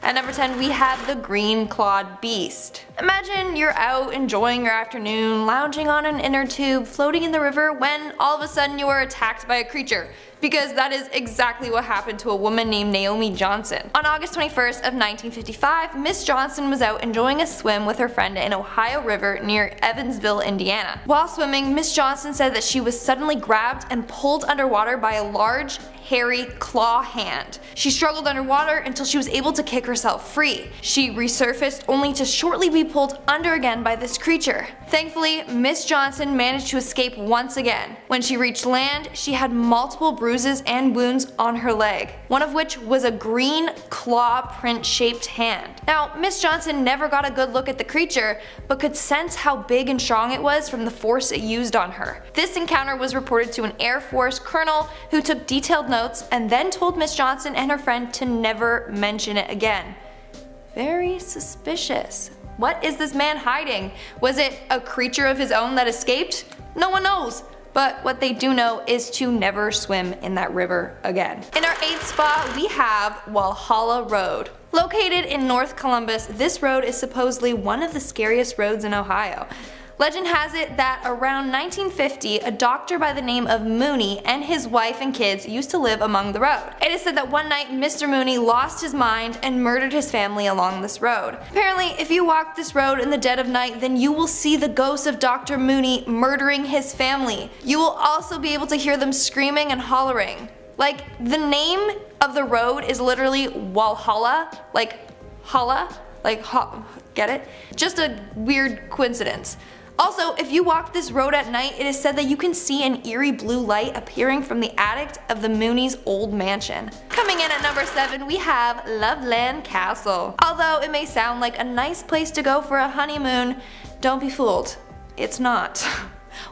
At number 10 we have the green clawed beast. Imagine you're out enjoying your afternoon, lounging on an inner tube, floating in the river, when all of a sudden you are attacked by a creature. Because that is exactly what happened to a woman named Naomi Johnson. On August 21st of 1955, Miss Johnson was out enjoying a swim with her friend in Ohio River near Evansville, Indiana. While swimming, Miss Johnson said that she was suddenly grabbed and pulled underwater by a large, hairy claw hand. She struggled underwater until she was able to kick herself free. She resurfaced only to shortly be pulled under again by this creature. Thankfully, Miss Johnson managed to escape once again. When she reached land, she had multiple bruises and wounds on her leg, one of which was a green claw print shaped hand. Now, Miss Johnson never got a good look at the creature, but could sense how big and strong it was from the force it used on her. This encounter was reported to an Air Force colonel who took detailed notes and then told Miss Johnson and her friend to never mention it again. Very suspicious. What is this man hiding? Was it a creature of his own that escaped? No one knows. But what they do know is to never swim in that river again. In our 8th spot we have Walhalla Road. Located in North Columbus, this road is supposedly one of the scariest roads in Ohio. Legend has it that around 1950, a doctor by the name of Mooney and his wife and kids used to live along the road. It is said that one night Mr. Mooney lost his mind and murdered his family along this road. Apparently, if you walk this road in the dead of night, then you will see the ghost of Dr. Mooney murdering his family. You will also be able to hear them screaming and hollering. Like, the name of the road is literally Walhalla, like holla, like get it? Just a weird coincidence. Also, if you walk this road at night, it is said that you can see an eerie blue light appearing from the attic of the Mooney's old mansion. Coming in at number 7 we have Loveland Castle. Although it may sound like a nice place to go for a honeymoon, don't be fooled. It's not.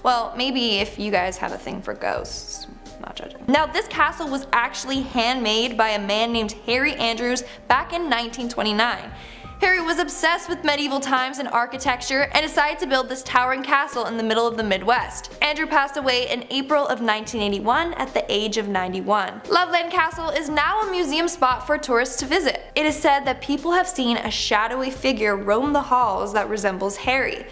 Well, maybe if you guys have a thing for ghosts. Not judging. Now, this castle was actually handmade by a man named Harry Andrews back in 1929. Harry was obsessed with medieval times and architecture and decided to build this towering castle in the middle of the Midwest. Andrew passed away in April of 1981 at the age of 91. Loveland Castle is now a museum spot for tourists to visit. It is said that people have seen a shadowy figure roam the halls that resembles Harry.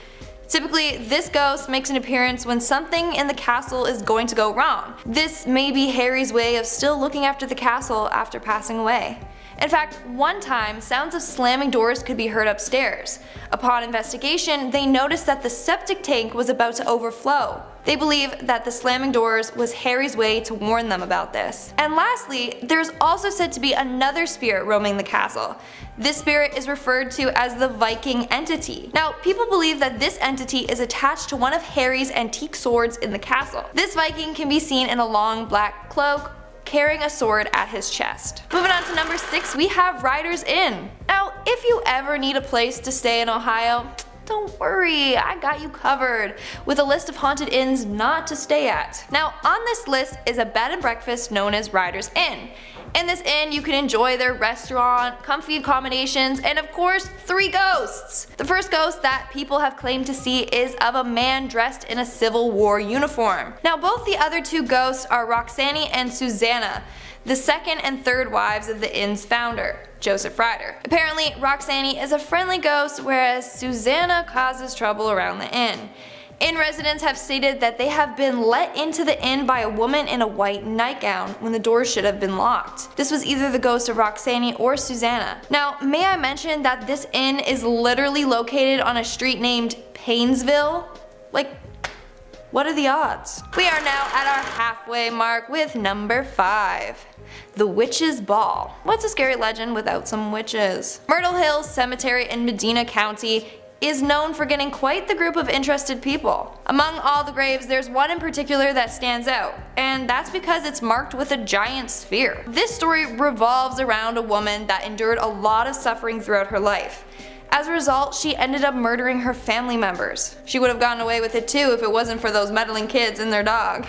Typically, this ghost makes an appearance when something in the castle is going to go wrong. This may be Harry's way of still looking after the castle after passing away. In fact, one time, sounds of slamming doors could be heard upstairs. Upon investigation, they noticed that the septic tank was about to overflow. They believe that the slamming doors was Harry's way to warn them about this. And lastly, there's also said to be another spirit roaming the castle. This spirit is referred to as the Viking entity. Now, people believe that this entity is attached to one of Harry's antique swords in the castle. This Viking can be seen in a long black cloak, carrying a sword at his chest. Moving on to number 6, we have Riders Inn. Now, if you ever need a place to stay in Ohio, don't worry, I got you covered with a list of haunted inns not to stay at. Now, on this list is a bed and breakfast known as Riders Inn. In this inn, you can enjoy their restaurant, comfy accommodations, and of course, 3 ghosts. The first ghost that people have claimed to see is of a man dressed in a Civil War uniform. Now, both the other 2 ghosts are Roxanne and Susanna, the second and third wives of the inn's founder, Joseph Ryder. Apparently, Roxanne is a friendly ghost, whereas Susanna causes trouble around the inn. Inn residents have stated that they have been let into the inn by a woman in a white nightgown when the doors should have been locked. This was either the ghost of Roxanne or Susanna. Now, may I mention that this inn is literally located on a street named Painesville? Like, what are the odds? We are now at our halfway mark with number 5. The Witch's Ball. What's a scary legend without some witches? Myrtle Hills Cemetery in Medina County is known for getting quite the group of interested people. Among all the graves, there's one in particular that stands out, and that's because it's marked with a giant sphere. This story revolves around a woman that endured a lot of suffering throughout her life. As a result, she ended up murdering her family members. She would have gotten away with it too if it wasn't for those meddling kids and their dog.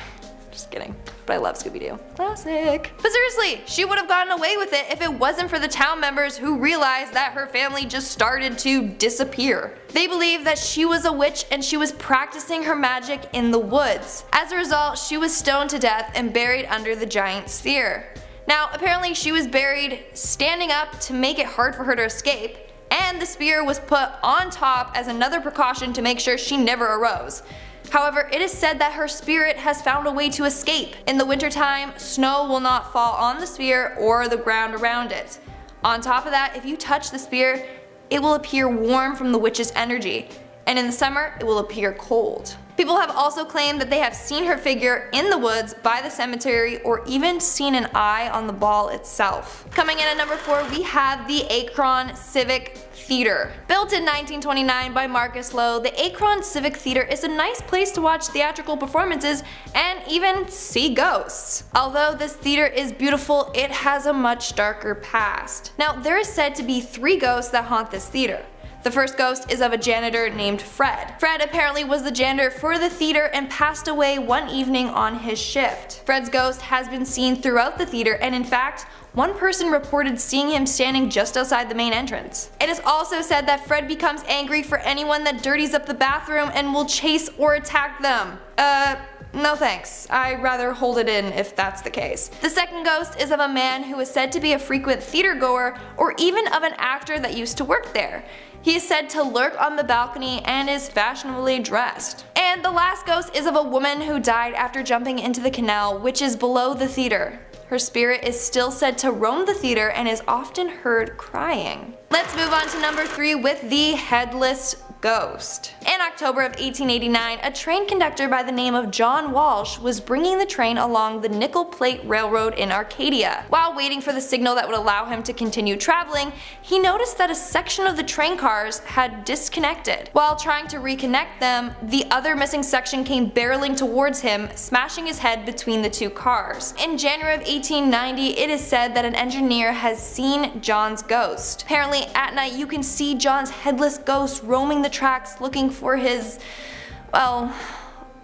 Just kidding. But I love Scooby-Doo. Classic. But seriously, she would have gotten away with it if it wasn't for the town members who realized that her family just started to disappear. They believed that she was a witch and she was practicing her magic in the woods. As a result, she was stoned to death and buried under the giant sphere. Now, apparently she was buried standing up to make it hard for her to escape, and the spear was put on top as another precaution to make sure she never arose. However, it is said that her spirit has found a way to escape. In the wintertime, snow will not fall on the spear or the ground around it. On top of that, if you touch the spear, it will appear warm from the witch's energy, and in the summer, it will appear cold. People have also claimed that they have seen her figure in the woods by the cemetery or even seen an eye on the ball itself. Coming in at number 4, we have the Akron Civic Theater. Built in 1929 by Marcus Lowe, the Akron Civic Theater is a nice place to watch theatrical performances and even see ghosts. Although this theater is beautiful, it has a much darker past. Now, there is said to be 3 ghosts that haunt this theater. The first ghost is of a janitor named Fred. Fred apparently was the janitor for the theater and passed away one evening on his shift. Fred's ghost has been seen throughout the theater, and in fact, one person reported seeing him standing just outside the main entrance. It is also said that Fred becomes angry for anyone that dirties up the bathroom and will chase or attack them. No thanks. I'd rather hold it in if that's the case. The second ghost is of a man who is said to be a frequent theater goer or even of an actor that used to work there. He is said to lurk on the balcony and is fashionably dressed. And the last ghost is of a woman who died after jumping into the canal, which is below the theater. Her spirit is still said to roam the theater and is often heard crying. Let's move on to number 3 with the Headless Ghost. In October of 1889, a train conductor by the name of John Walsh was bringing the train along the Nickel Plate Railroad in Arcadia. While waiting for the signal that would allow him to continue traveling, he noticed that a section of the train cars had disconnected. While trying to reconnect them, the other missing section came barreling towards him, smashing his head between the 2 cars. In January of 1890, it is said that an engineer has seen John's ghost. Apparently, at night you can see John's headless ghost roaming the tracks looking for his, well,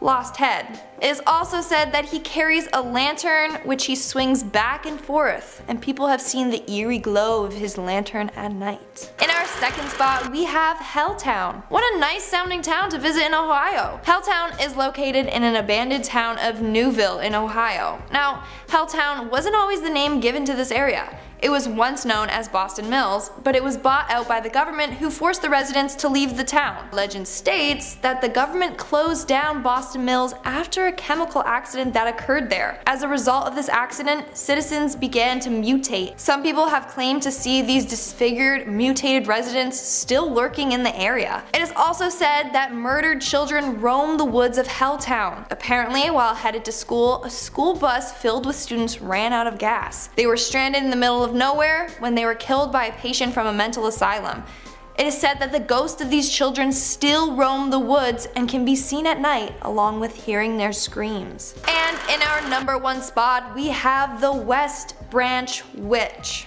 lost head. It is also said that he carries a lantern which he swings back and forth, and people have seen the eerie glow of his lantern at night. In our second spot, we have Helltown. What a nice sounding town to visit in Ohio. Helltown is located in an abandoned town of Newville in Ohio. Now, Helltown wasn't always the name given to this area. It was once known as Boston Mills, but it was bought out by the government, who forced the residents to leave the town. Legend states that the government closed down Boston Mills after a chemical accident that occurred there. As a result of this accident, citizens began to mutate. Some people have claimed to see these disfigured, mutated residents still lurking in the area. It is also said that murdered children roam the woods of Helltown. Apparently, while headed to school, a school bus filled with students ran out of gas. They were stranded in the middle of nowhere when they were killed by a patient from a mental asylum. It is said that the ghosts of these children still roam the woods and can be seen at night, along with hearing their screams. And in our number 1 spot, we have the West Branch Witch.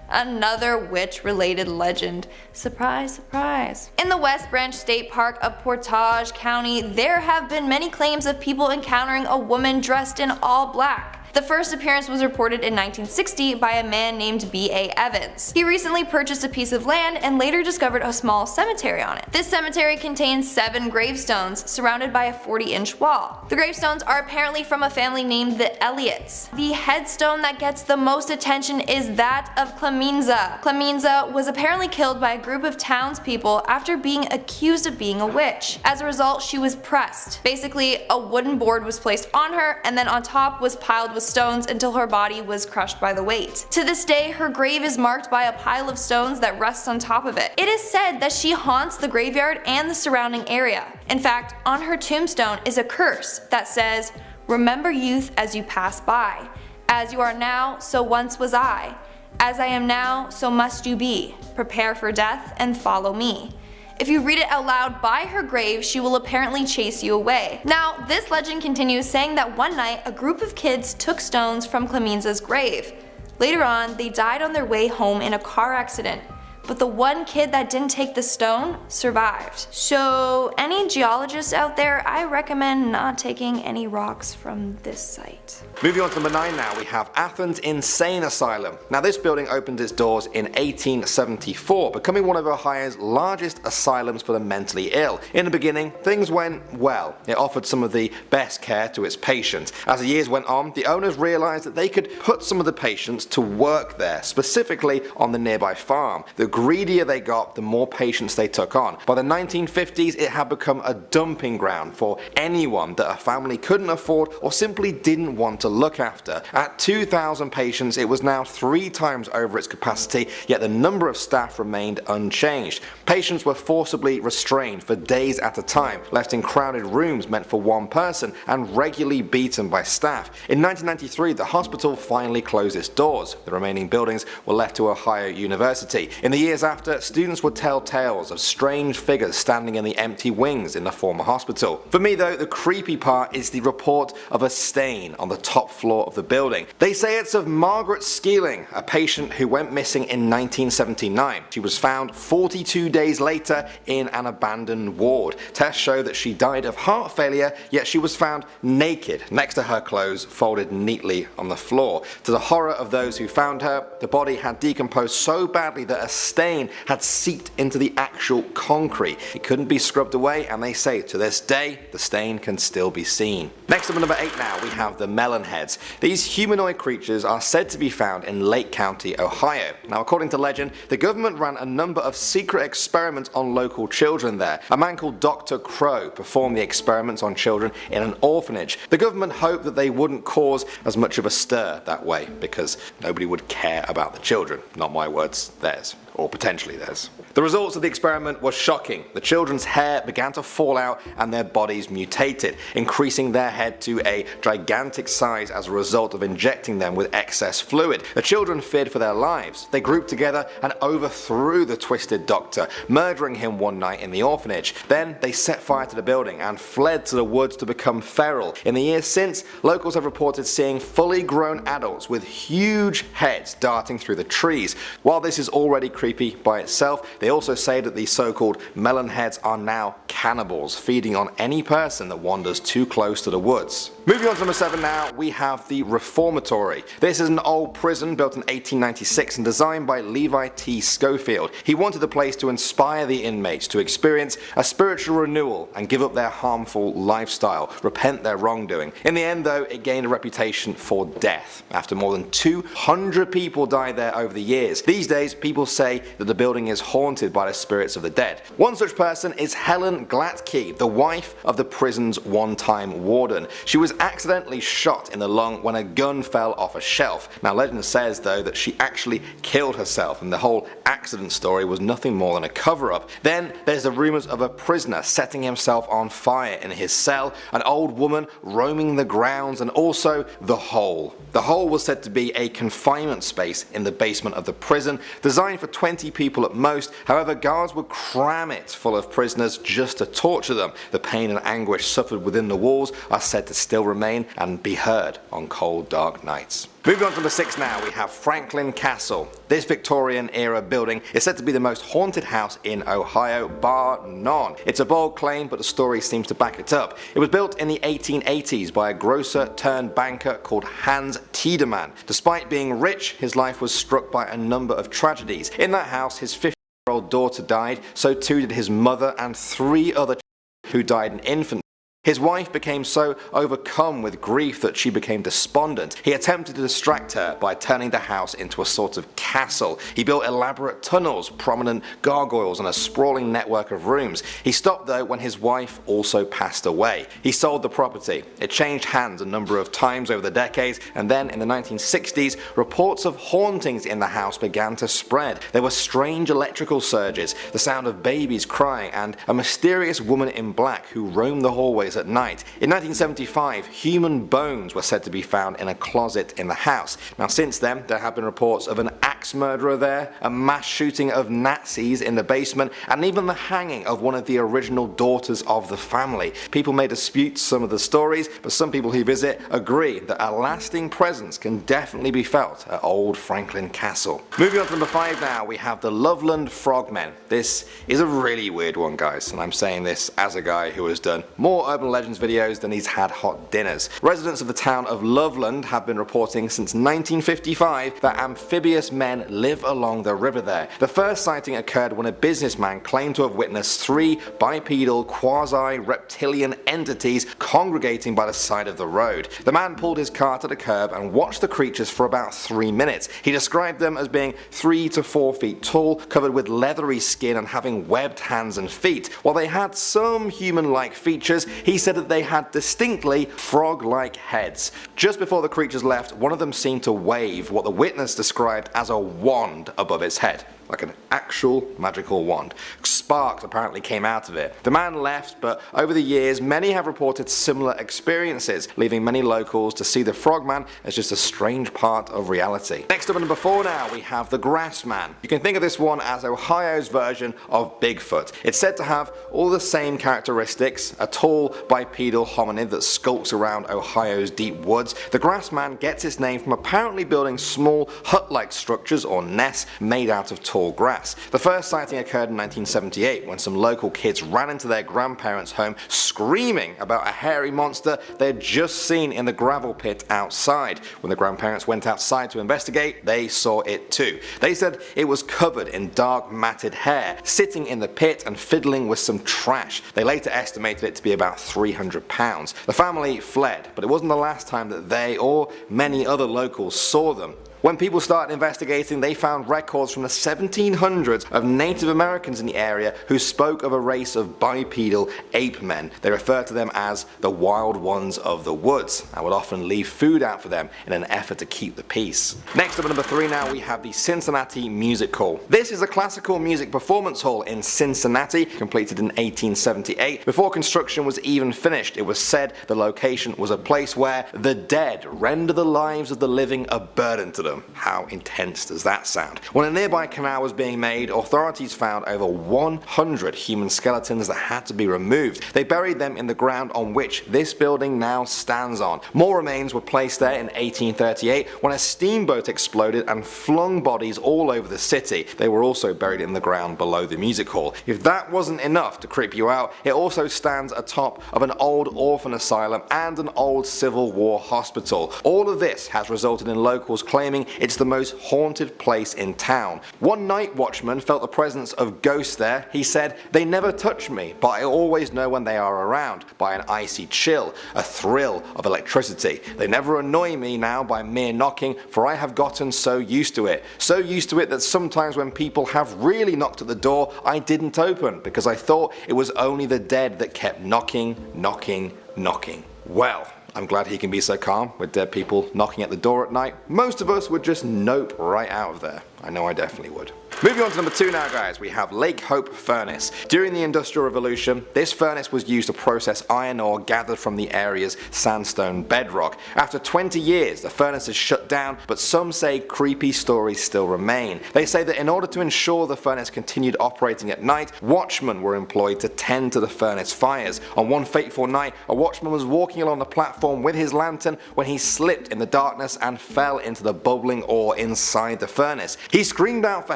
Another witch-related legend. Surprise, surprise. In the West Branch State Park of Portage County, there have been many claims of people encountering a woman dressed in all black. The first appearance was reported in 1960 by a man named B.A. Evans. He recently purchased a piece of land and later discovered a small cemetery on it. This cemetery contains 7 gravestones surrounded by a 40-inch wall. The gravestones are apparently from a family named the Elliots. The headstone that gets the most attention is that of Clemenza. Clemenza was apparently killed by a group of townspeople after being accused of being a witch. As a result, she was pressed. Basically, a wooden board was placed on her, and then on top was piled with stones until her body was crushed by the weight. To this day, her grave is marked by a pile of stones that rests on top of it. It is said that she haunts the graveyard and the surrounding area. In fact, on her tombstone is a curse that says, "Remember youth as you pass by. As you are now, so once was I. As I am now, so must you be. Prepare for death and follow me." If you read it out loud by her grave, she will apparently chase you away. Now, this legend continues, saying that one night a group of kids took stones from Clemenza's grave. Later on, they died on their way home in a car accident, but the one kid that didn't take the stone survived. So any geologists out there, I recommend not taking any rocks from this site. Moving on to number 9 now, we have Athens Insane Asylum. Now this building opened its doors in 1874, becoming one of Ohio's largest asylums for the mentally ill. In the beginning, things went well. It offered some of the best care to its patients. As the years went on, the owners realized that they could put some of the patients to work there, specifically on the nearby farm. The greedier they got, the more patients they took on. By the 1950s, it had become a dumping ground for anyone that a family couldn't afford or simply didn't want to look after. At 2,000 patients, it was now 3 times over its capacity, yet the number of staff remained unchanged. Patients were forcibly restrained for days at a time, left in crowded rooms meant for one person, and regularly beaten by staff. In 1993, the hospital finally closed its doors. The remaining buildings were left to Ohio University. In the years after, students would tell tales of strange figures standing in the empty wings in the former hospital. For me though, the creepy part is the report of a stain on the top floor of the building. They say it's of Margaret Skeeling, a patient who went missing in 1979. She was found 42 days later in an abandoned ward. Tests show that she died of heart failure, yet she was found naked next to her clothes folded neatly on the floor. To the horror of those who found her, the body had decomposed so badly that a stain had seeped into the actual concrete. It couldn't be scrubbed away, and they say to this day the stain can still be seen. Next up at number 8 now, we have the Melonheads. These humanoid creatures are said to be found in Lake County, Ohio. Now according to legend, the government ran a number of secret experiments on local children there. A man called Dr. Crow performed the experiments on children in an orphanage. The government hoped that they wouldn't cause as much of a stir that way, because nobody would care about the children. Not my words, theirs. Or potentially theirs. The results of the experiment were shocking. The children's hair began to fall out and their bodies mutated, increasing their head to a gigantic size as a result of injecting them with excess fluid. The children feared for their lives. They grouped together and overthrew the twisted doctor, murdering him one night in the orphanage. Then they set fire to the building and fled to the woods to become feral. In the years since, locals have reported seeing fully grown adults with huge heads darting through the trees. While this is already creepy by itself, they also say that the so-called Melonheads are now cannibals, feeding on any person that wanders too close to the woods. Moving on to number 7 now, we have the Reformatory. This is an old prison built in 1896 and designed by Levi T. Schofield. He wanted the place to inspire the inmates to experience a spiritual renewal and give up their harmful lifestyle, repent their wrongdoing. In the end though, it gained a reputation for death, after more than 200 people died there over the years. These days, people say that the building is haunted by the spirits of the dead. One such person is Helen Glatke, the wife of the prison's one-time warden. She was accidentally shot in the lung when a gun fell off a shelf. Now legend says though that she actually killed herself, and the whole accident story was nothing more than a cover-up. Then there's the rumours of a prisoner setting himself on fire in his cell, an old woman roaming the grounds, and also the hole. The hole was said to be a confinement space in the basement of the prison, designed for 20 people at most. However, guards would cram it full of prisoners just to torture them. The pain and anguish suffered within the walls are said to still remain and be heard on cold dark nights. Moving on to number 6 now, we have Franklin Castle. This Victorian era building is said to be the most haunted house in Ohio, bar none. It's a bold claim, but the story seems to back it up. It was built in the 1880s by a grocer turned banker called Hans Tiedemann. Despite being rich, his life was struck by a number of tragedies. In that house, his 50-year-old daughter died, so too did his mother and 3 other children who died in infancy. His wife became so overcome with grief that she became despondent. He attempted to distract her by turning the house into a sort of castle. He built elaborate tunnels, prominent gargoyles, and a sprawling network of rooms. He stopped though when his wife also passed away. He sold the property. It changed hands a number of times over the decades, and then in the 1960s, reports of hauntings in the house began to spread. There were strange electrical surges, the sound of babies crying, and a mysterious woman in black who roamed the hallways at night. In 1975, human bones were said to be found in a closet in the house. Now since then, there have been reports of an accident axe murderer there, a mass shooting of Nazis in the basement, and even the hanging of one of the original daughters of the family. People may dispute some of the stories, but some people who visit agree that a lasting presence can definitely be felt at Old Franklin Castle. Moving on to number 5 now, we have the Loveland Frogmen. This is a really weird one, guys, and I'm saying this as a guy who has done more urban legends videos than he's had hot dinners. Residents of the town of Loveland have been reporting since 1955 that amphibious men live along the river there. The first sighting occurred when a businessman claimed to have witnessed 3 bipedal quasi-reptilian entities congregating by the side of the road. The man pulled his car to the curb and watched the creatures for about 3 minutes. He described them as being 3 to 4 feet tall, covered with leathery skin and having webbed hands and feet. While they had some human-like features, he said that they had distinctly frog-like heads. Just before the creatures left, one of them seemed to wave what the witness described as a wand above its head. Like an actual magical wand. Sparks apparently came out of it. The man left, but over the years many have reported similar experiences, leaving many locals to see the Frogman as just a strange part of reality. Next up at number 4 now, we have the Grassman. You can think of this one as Ohio's version of Bigfoot. It's said to have all the same characteristics, a tall bipedal hominid that skulks around Ohio's deep woods. The Grassman gets its name from apparently building small hut-like structures or nests made out of tall grass. The first sighting occurred in 1978 when some local kids ran into their grandparents' home screaming about a hairy monster they had just seen in the gravel pit outside. When the grandparents went outside to investigate, they saw it too. They said it was covered in dark matted hair, sitting in the pit and fiddling with some trash. They later estimated it to be about 300 pounds. The family fled, but it wasn't the last time that they or many other locals saw them. When people started investigating, they found records from the 1700s of Native Americans in the area who spoke of a race of bipedal ape men. They referred to them as the wild ones of the woods and would often leave food out for them in an effort to keep the peace. Next up at number 3 now, we have the Cincinnati Music Hall. This is a classical music performance hall in Cincinnati, completed in 1878. Before construction was even finished, it was said the location was a place where the dead render the lives of the living a burden to them. How intense does that sound? When a nearby canal was being made, authorities found over 100 human skeletons that had to be removed. They buried them in the ground on which this building now stands on. More remains were placed there in 1838 when a steamboat exploded and flung bodies all over the city. They were also buried in the ground below the music hall. If that wasn't enough to creep you out, it also stands atop of an old orphan asylum and an old Civil War hospital. All of this has resulted in locals claiming it's the most haunted place in town. One night watchman felt the presence of ghosts there. He said, "They never touch me, but I always know when they are around, by an icy chill, a thrill of electricity. They never annoy me now by mere knocking, for I have gotten so used to it. So used to it that sometimes when people have really knocked at the door, I didn't open, because I thought it was only the dead that kept knocking, knocking, knocking." Well, I'm glad he can be so calm with dead people knocking at the door at night. Most of us would just nope right out of there. I know I definitely would. Moving on to number 2 now, guys, we have Lake Hope Furnace. During the Industrial Revolution, this furnace was used to process iron ore gathered from the area's sandstone bedrock. After 20 years, the furnace is shut down, but some say creepy stories still remain. They say that in order to ensure the furnace continued operating at night, watchmen were employed to tend to the furnace fires. On one fateful night, a watchman was walking along the platform with his lantern when he slipped in the darkness and fell into the bubbling ore inside the furnace. He screamed out for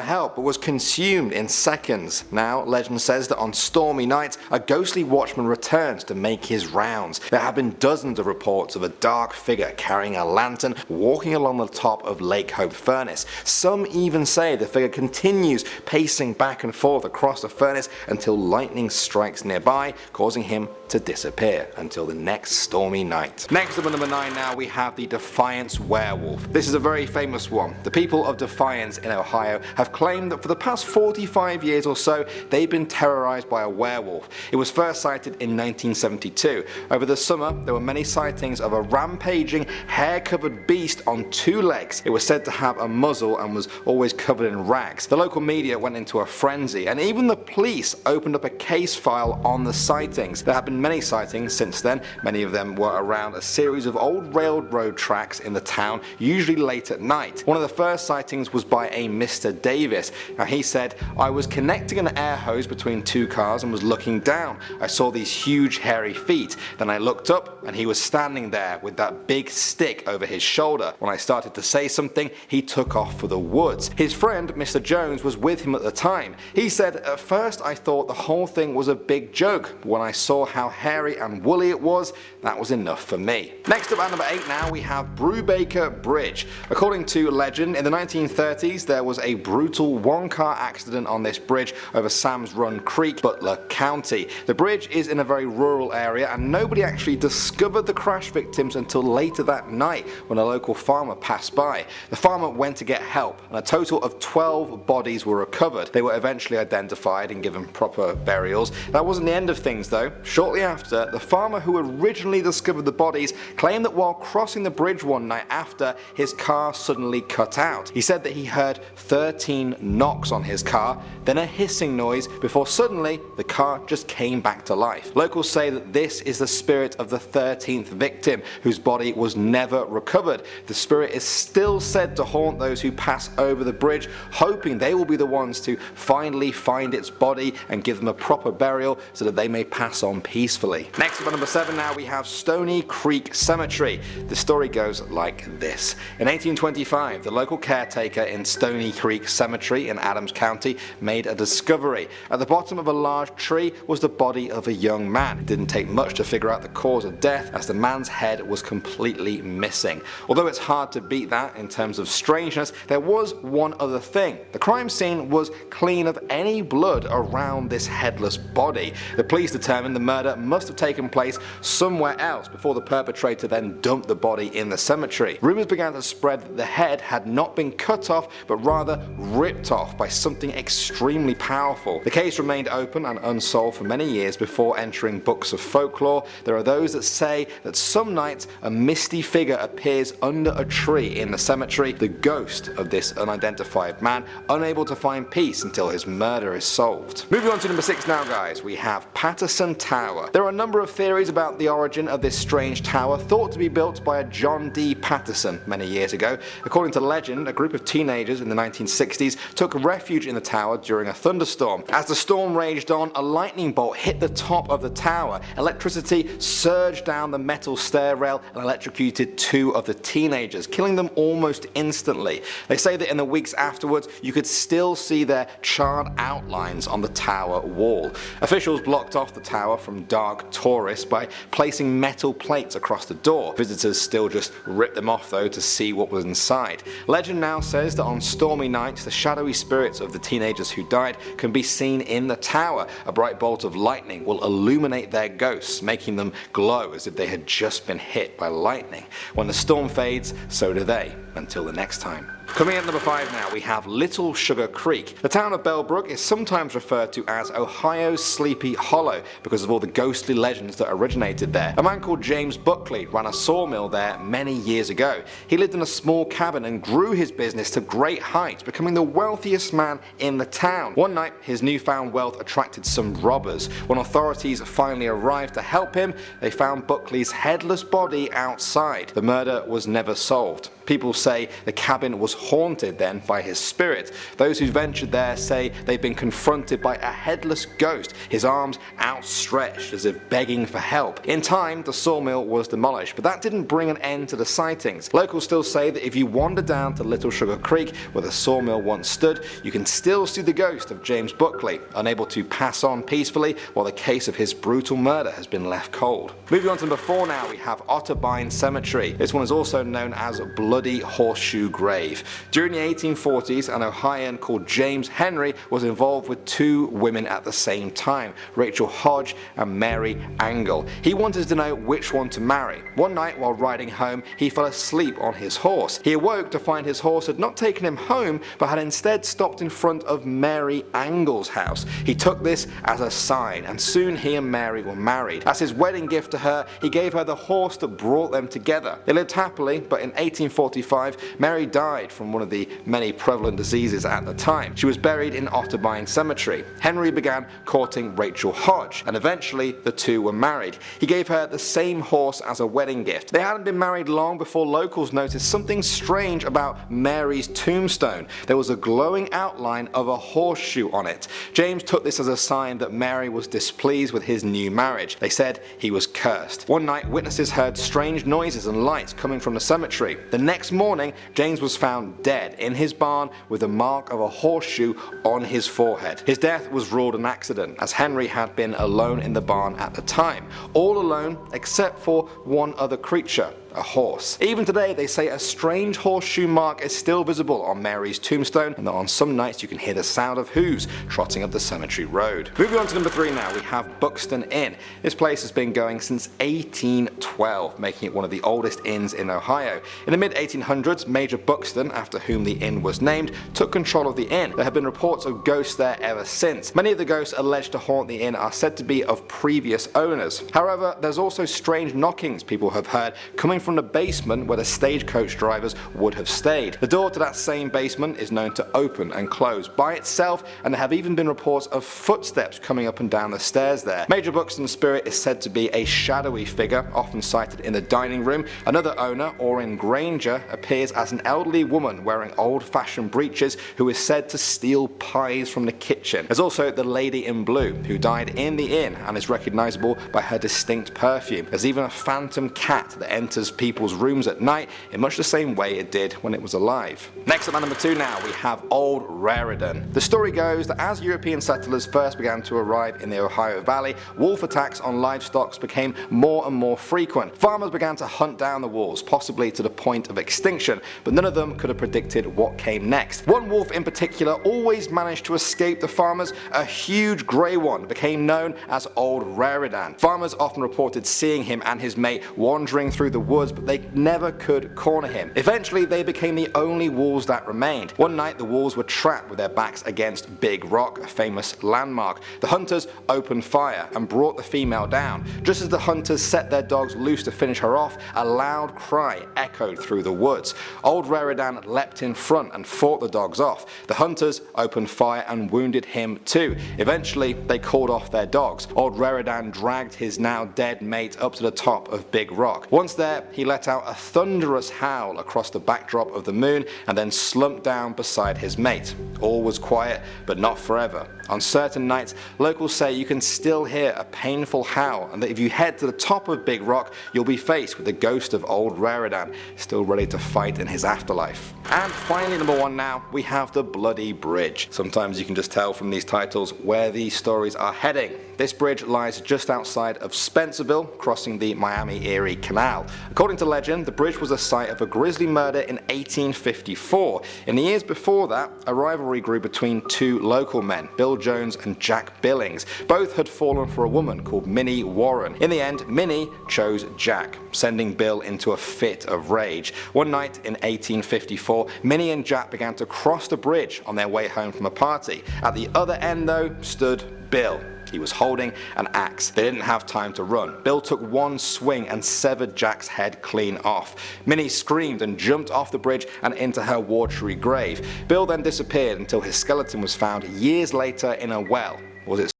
help, but was consumed in seconds. Now, legend says that on stormy nights, a ghostly watchman returns to make his rounds. There have been dozens of reports of a dark figure carrying a lantern walking along the top of Lake Hope Furnace. Some even say the figure continues pacing back and forth across the furnace until lightning strikes nearby, causing him to disappear until the next stormy night. Next up at number 9 now, we have the Defiance Werewolf. This is a very famous one. The people of Defiance in Ohio have claimed claim that for the past 45 years or so, they've been terrorized by a werewolf. It was first sighted in 1972. Over the summer, there were many sightings of a rampaging, hair-covered beast on 2 legs. It was said to have a muzzle and was always covered in rags. The local media went into a frenzy, and even the police opened up a case file on the sightings. There have been many sightings since then. Many of them were around a series of old railroad tracks in the town, usually late at night. One of the first sightings was by a Mr. Davis. Now he said, "I was connecting an air hose between 2 cars and was looking down. I saw these huge hairy feet. Then I looked up and he was standing there with that big stick over his shoulder. When I started to say something, he took off for the woods." His friend Mr. Jones was with him at the time. He said, "At first I thought the whole thing was a big joke, but when I saw how hairy and woolly it was, that was enough for me." Next up at number 8 now we have Brubaker Bridge. According to legend, in the 1930s there was a brutal 1-car accident on this bridge over Sam's Run Creek, Butler County. The bridge is in a very rural area and nobody actually discovered the crash victims until later that night when a local farmer passed by. The farmer went to get help and a total of 12 bodies were recovered. They were eventually identified and given proper burials. That wasn't the end of things though. Shortly after, the farmer who originally discovered the bodies claimed that while crossing the bridge one night after, his car suddenly cut out. He said that he heard 13 knocks on his car, then a hissing noise before suddenly the car just came back to life. Locals say that this is the spirit of the 13th victim whose body was never recovered. The spirit is still said to haunt those who pass over the bridge, hoping they will be the ones to finally find its body and give them a proper burial so that they may pass on peacefully. Next up at number 7 now we have Stony Creek Cemetery. The story goes like this. In 1825, the local caretaker in Stony Creek Cemetery in Adams County made a discovery. At the bottom of a large tree was the body of a young man. It didn't take much to figure out the cause of death, as the man's head was completely missing. Although it's hard to beat that in terms of strangeness, there was one other thing. The crime scene was clean of any blood around this headless body. The police determined the murder must have taken place somewhere else before the perpetrator then dumped the body in the cemetery. Rumours began to spread that the head had not been cut off but rather ripped off by something extremely powerful. The case remained open and unsolved for many years before entering books of folklore. There are those that say that some nights a misty figure appears under a tree in the cemetery, the ghost of this unidentified man, unable to find peace until his murder is solved. Moving on to number 6 now guys, we have Patterson Tower. There are a number of theories about the origin of this strange tower, thought to be built by a John D. Patterson many years ago. According to legend, a group of teenagers in the 1960s took refuge in the tower during a thunderstorm. As the storm raged on, a lightning bolt hit the top of the tower. Electricity surged down the metal stair rail and electrocuted 2 of the teenagers, killing them almost instantly. They say that in the weeks afterwards, you could still see their charred outlines on the tower wall. Officials blocked off the tower from dark tourists by placing metal plates across the door. Visitors still just ripped them off though to see what was inside. Legend now says that on stormy nights, the shadowy spirits of the teenagers who died can be seen in the tower. A bright bolt of lightning will illuminate their ghosts, making them glow as if they had just been hit by lightning. When the storm fades, so do they. Until the next time. Coming at number 5 now, we have Little Sugar Creek. The town of Bellbrook is sometimes referred to as Ohio's Sleepy Hollow because of all the ghostly legends that originated there. A man called James Buckley ran a sawmill there many years ago. He lived in a small cabin and grew his business to great heights, becoming the wealthiest man in the town. One night, his newfound wealth attracted some robbers. When authorities finally arrived to help him, they found Buckley's headless body outside. The murder was never solved. People say the cabin was haunted then by his spirit. Those who ventured there say they've been confronted by a headless ghost, his arms outstretched as if begging for help. In time, the sawmill was demolished, but that didn't bring an end to the sightings. Locals still say that if you wander down to Little Sugar Creek, where the sawmill once stood, you can still see the ghost of James Buckley, unable to pass on peacefully while the case of his brutal murder has been left cold. Moving on to number 4 now, we have Otterbein Cemetery. This one is also known as Blood Bloody Horseshoe Grave. During the 1840s, an Ohioan called James Henry was involved with two women at the same time, Rachel Hodge and Mary Angle. He wanted to know which one to marry. One night while riding home, he fell asleep on his horse. He awoke to find his horse had not taken him home, but had instead stopped in front of Mary Angle's house. He took this as a sign, and soon he and Mary were married. As his wedding gift to her, he gave her the horse that brought them together. They lived happily, but in 1845, Mary died from one of the many prevalent diseases at the time. She was buried in Otterbein Cemetery. Henry began courting Rachel Hodge, and eventually the two were married. He gave her the same horse as a wedding gift. They hadn't been married long before locals noticed something strange about Mary's tombstone. There was a glowing outline of a horseshoe on it. James took this as a sign that Mary was displeased with his new marriage. They said he was cursed. One night, witnesses heard strange noises and lights coming from the cemetery. The next morning, James was found dead in his barn with the mark of a horseshoe on his forehead. His death was ruled an accident, as Henry had been alone in the barn at the time. All alone except for one other creature, a horse. Even today, they say a strange horseshoe mark is still visible on Mary's tombstone, and that on some nights you can hear the sound of hooves trotting up the cemetery road. Moving on to number 3 now, we have Buxton Inn. This place has been going since 1812, making it one of the oldest inns in Ohio. In the mid-1800s, Major Buxton, after whom the inn was named, took control of the inn. There have been reports of ghosts there ever since. Many of the ghosts alleged to haunt the inn are said to be of previous owners. However, there's also strange knockings people have heard coming from the basement where the stagecoach drivers would have stayed. The door to that same basement is known to open and close by itself, and there have even been reports of footsteps coming up and down the stairs there. Major Buxton's spirit is said to be a shadowy figure, often sighted in the dining room. Another owner, Orrin Granger, appears as an elderly woman wearing old-fashioned breeches who is said to steal pies from the kitchen. There's also the lady in blue, who died in the inn and is recognizable by her distinct perfume. There's even a phantom cat that enters people's rooms at night in much the same way it did when it was alive. Next up at number 2 now, we have Old Raritan. The story goes that as European settlers first began to arrive in the Ohio Valley, wolf attacks on livestock became more and more frequent. Farmers began to hunt down the wolves, possibly to the point of extinction, but none of them could have predicted what came next. One wolf in particular always managed to escape the farmers. A huge grey one became known as Old Raritan. Farmers often reported seeing him and his mate wandering through the woods, but they never could corner him. Eventually, they became the only wolves that remained. One night, the wolves were trapped with their backs against Big Rock, a famous landmark. The hunters opened fire and brought the female down. Just as the hunters set their dogs loose to finish her off, a loud cry echoed through the woods. Old Raritan leapt in front and fought the dogs off. The hunters opened fire and wounded him too. Eventually, they called off their dogs. Old Raritan dragged his now dead mate up to the top of Big Rock. Once there, he let out a thunderous howl across the backdrop of the moon and then slumped down beside his mate. All was quiet, but not forever. On certain nights, locals say you can still hear a painful howl, and that if you head to the top of Big Rock, you'll be faced with the ghost of Old Raritan, still ready to fight in his afterlife. And finally, number 1 now, we have the Bloody Bridge. Sometimes you can just tell from these titles where these stories are heading. This bridge lies just outside of Spencerville, crossing the Miami-Erie Canal. According to legend, the bridge was the site of a grisly murder in 1854. In the years before that, a rivalry grew between two local men, Bill Jones and Jack Billings. Both had fallen for a woman called Minnie Warren. In the end, Minnie chose Jack, sending Bill into a fit of rage. One night in 1854, Minnie and Jack began to cross the bridge on their way home from a party. At the other end though stood Bill. He was holding an axe. They didn't have time to run. Bill took one swing and severed Jack's head clean off. Minnie screamed and jumped off the bridge and into her watery grave. Bill then disappeared until his skeleton was found years later in a well. Was it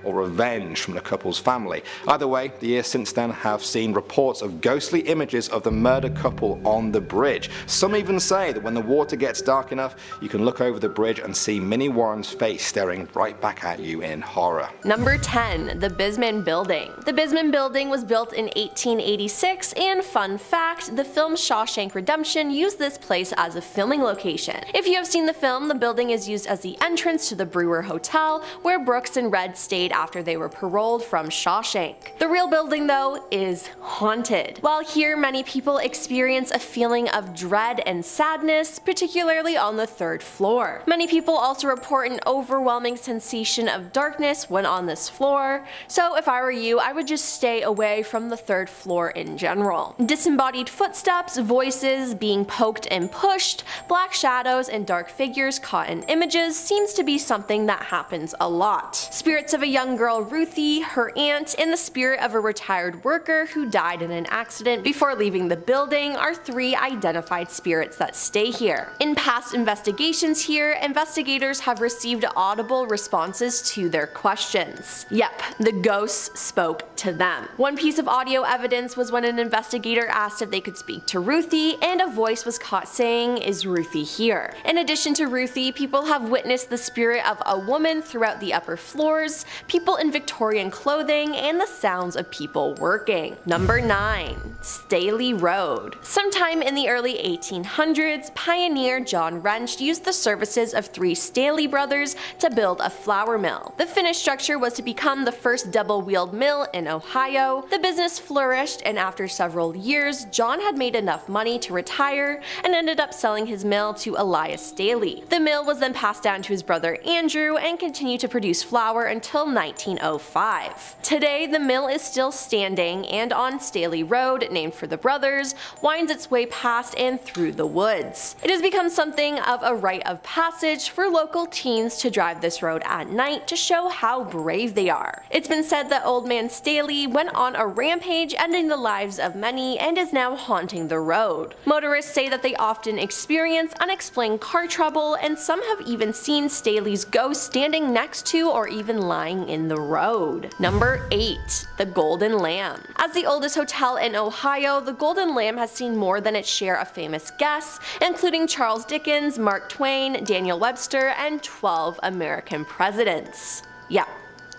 or revenge from the couple's family? Either way, the years since then have seen reports of ghostly images of the murdered couple on the bridge. Some even say that when the water gets dark enough, you can look over the bridge and see Minnie Warren's face staring right back at you in horror. Number 10. The Bisman Building. The Bisman Building was built in 1886, and fun fact, the film Shawshank Redemption used this place as a filming location. If you have seen the film, the building is used as the entrance to the Brewer Hotel, where Brooks and Red stayed made after they were paroled from Shawshank. The real building, though, is haunted. While here many people experience a feeling of dread and sadness, particularly on the 3rd floor. Many people also report an overwhelming sensation of darkness when on this floor, so if I were you, I would just stay away from the 3rd floor in general. Disembodied footsteps, voices, being poked and pushed, black shadows, and dark figures caught in images seems to be something that happens a lot. Spirits of a young girl, Ruthie, her aunt, and the spirit of a retired worker who died in an accident before leaving the building are 3 identified spirits that stay here. In past investigations here, investigators have received audible responses to their questions. Yep, the ghosts spoke to them. One piece of audio evidence was when an investigator asked if they could speak to Ruthie, and a voice was caught saying, "Is Ruthie here?" In addition to Ruthie, people have witnessed the spirit of a woman throughout the upper floors, people in Victorian clothing, and the sounds of people working. Number 9. Staley Road. Sometime in the early 1800s, pioneer John Wrench used the services of 3 Staley brothers to build a flour mill. The finished structure was to become the first double-wheeled mill in Ohio. The business flourished, and after several years, John had made enough money to retire and ended up selling his mill to Elias Staley. The mill was then passed down to his brother Andrew and continued to produce flour until 1905. Today, the mill is still standing, and on Staley Road, named for the brothers, winds its way past and through the woods. It has become something of a rite of passage for local teens to drive this road at night to show how brave they are. It's been said that Old Man Staley went on a rampage, ending the lives of many, and is now haunting the road. Motorists say that they often experience unexplained car trouble, and some have even seen Staley's ghost standing next to or even lying in the road. Number 8. The Golden Lamb. As the oldest hotel in Ohio, the Golden Lamb has seen more than its share of famous guests, including Charles Dickens, Mark Twain, Daniel Webster, and 12 American presidents. Yeah.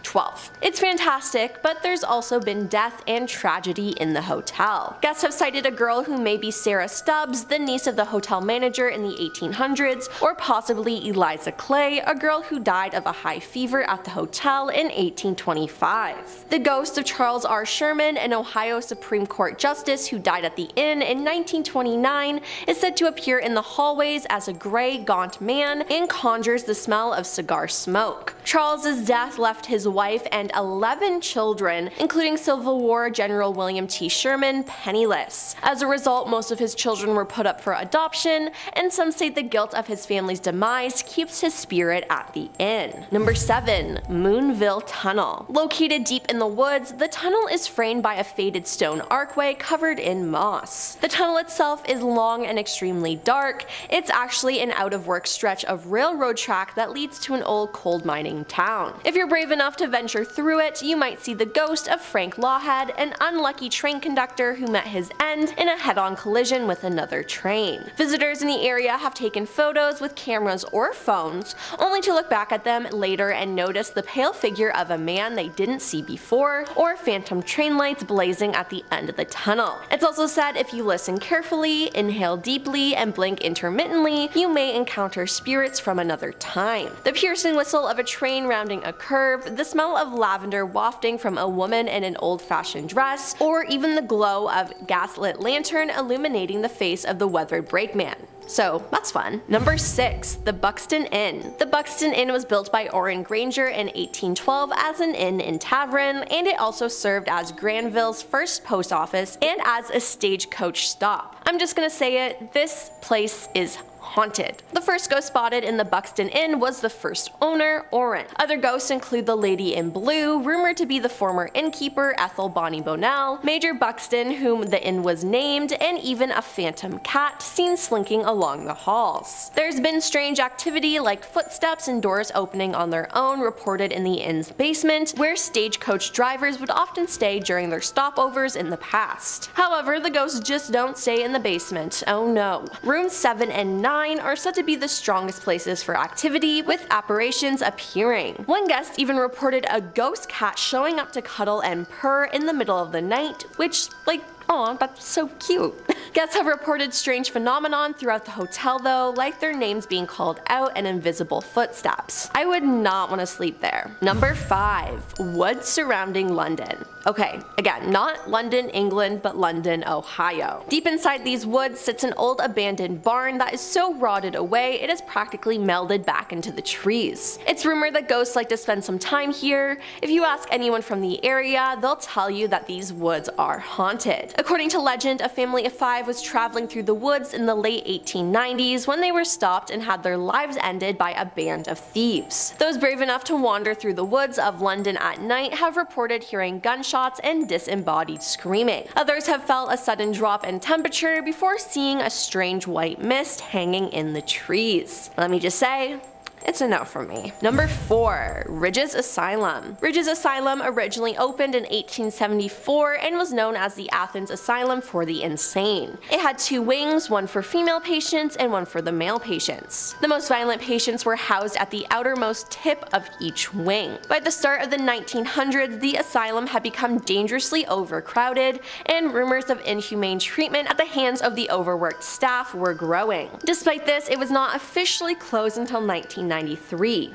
12. It's fantastic, but there's also been death and tragedy in the hotel. Guests have cited a girl who may be Sarah Stubbs, the niece of the hotel manager in the 1800s, or possibly Eliza Clay, a girl who died of a high fever at the hotel in 1825. The ghost of Charles R. Sherman, an Ohio Supreme Court justice who died at the inn in 1929, is said to appear in the hallways as a gray, gaunt man and conjures the smell of cigar smoke. Charles's death left his wife and 11 children, including Civil War General William T. Sherman, penniless. As a result, most of his children were put up for adoption, and some say the guilt of his family's demise keeps his spirit at the inn. Number 7. Moonville Tunnel. Located deep in the woods, the tunnel is framed by a faded stone archway covered in moss. The tunnel itself is long and extremely dark. It's actually an out-of-work stretch of railroad track that leads to an old coal mining town. If you're brave enough to venture through it, you might see the ghost of Frank Lawhead, an unlucky train conductor who met his end in a head-on collision with another train. Visitors in the area have taken photos with cameras or phones, only to look back at them later and notice the pale figure of a man they didn't see before, or phantom train lights blazing at the end of the tunnel. It's also said if you listen carefully, inhale deeply, and blink intermittently, you may encounter spirits from another time. The piercing whistle of a train rounding a curve, the smell of lavender wafting from a woman in an old-fashioned dress, or even the glow of gaslit lantern illuminating the face of the weathered brakeman. So that's fun. Number 6. The Buxton Inn. The Buxton Inn was built by Orrin Granger in 1812 as an inn and tavern, and it also served as Granville's first post office and as a stagecoach stop. I'm just gonna say it, this place is haunted. The first ghost spotted in the Buxton Inn was the first owner, Orrin. Other ghosts include the Lady in Blue, rumored to be the former innkeeper Ethel Bonnie Bonnell, Major Buxton, whom the inn was named, and even a phantom cat seen slinking along the halls. There's been strange activity like footsteps and doors opening on their own reported in the inn's basement, where stagecoach drivers would often stay during their stopovers in the past. However, the ghosts just don't stay in the basement, oh no. Rooms 7 and 9 are said to be the strongest places for activity, with apparitions appearing. One guest even reported a ghost cat showing up to cuddle and purr in the middle of the night, which, like, Aw, that's so cute. Guests have reported strange phenomenon throughout the hotel though, like their names being called out and invisible footsteps. I would not want to sleep there. Number 5. Woods surrounding London. Okay, again, not London, England, but London, Ohio. Deep inside these woods sits an old abandoned barn that is so rotted away it is practically melded back into the trees. It's rumored that ghosts like to spend some time here. If you ask anyone from the area, they'll tell you that these woods are haunted. According to legend, a family of 5 was traveling through the woods in the late 1890s when they were stopped and had their lives ended by a band of thieves. Those brave enough to wander through the woods of London at night have reported hearing gunshots and disembodied screaming. Others have felt a sudden drop in temperature before seeing a strange white mist hanging in the trees. Let me just say, it's a no for me. Number 4. Ridges Asylum. Ridges Asylum originally opened in 1874 and was known as the Athens Asylum for the Insane. It had 2 wings, one for female patients and one for the male patients. The most violent patients were housed at the outermost tip of each wing. By the start of the 1900s, the asylum had become dangerously overcrowded, and rumors of inhumane treatment at the hands of the overworked staff were growing. Despite this, it was not officially closed until 1993.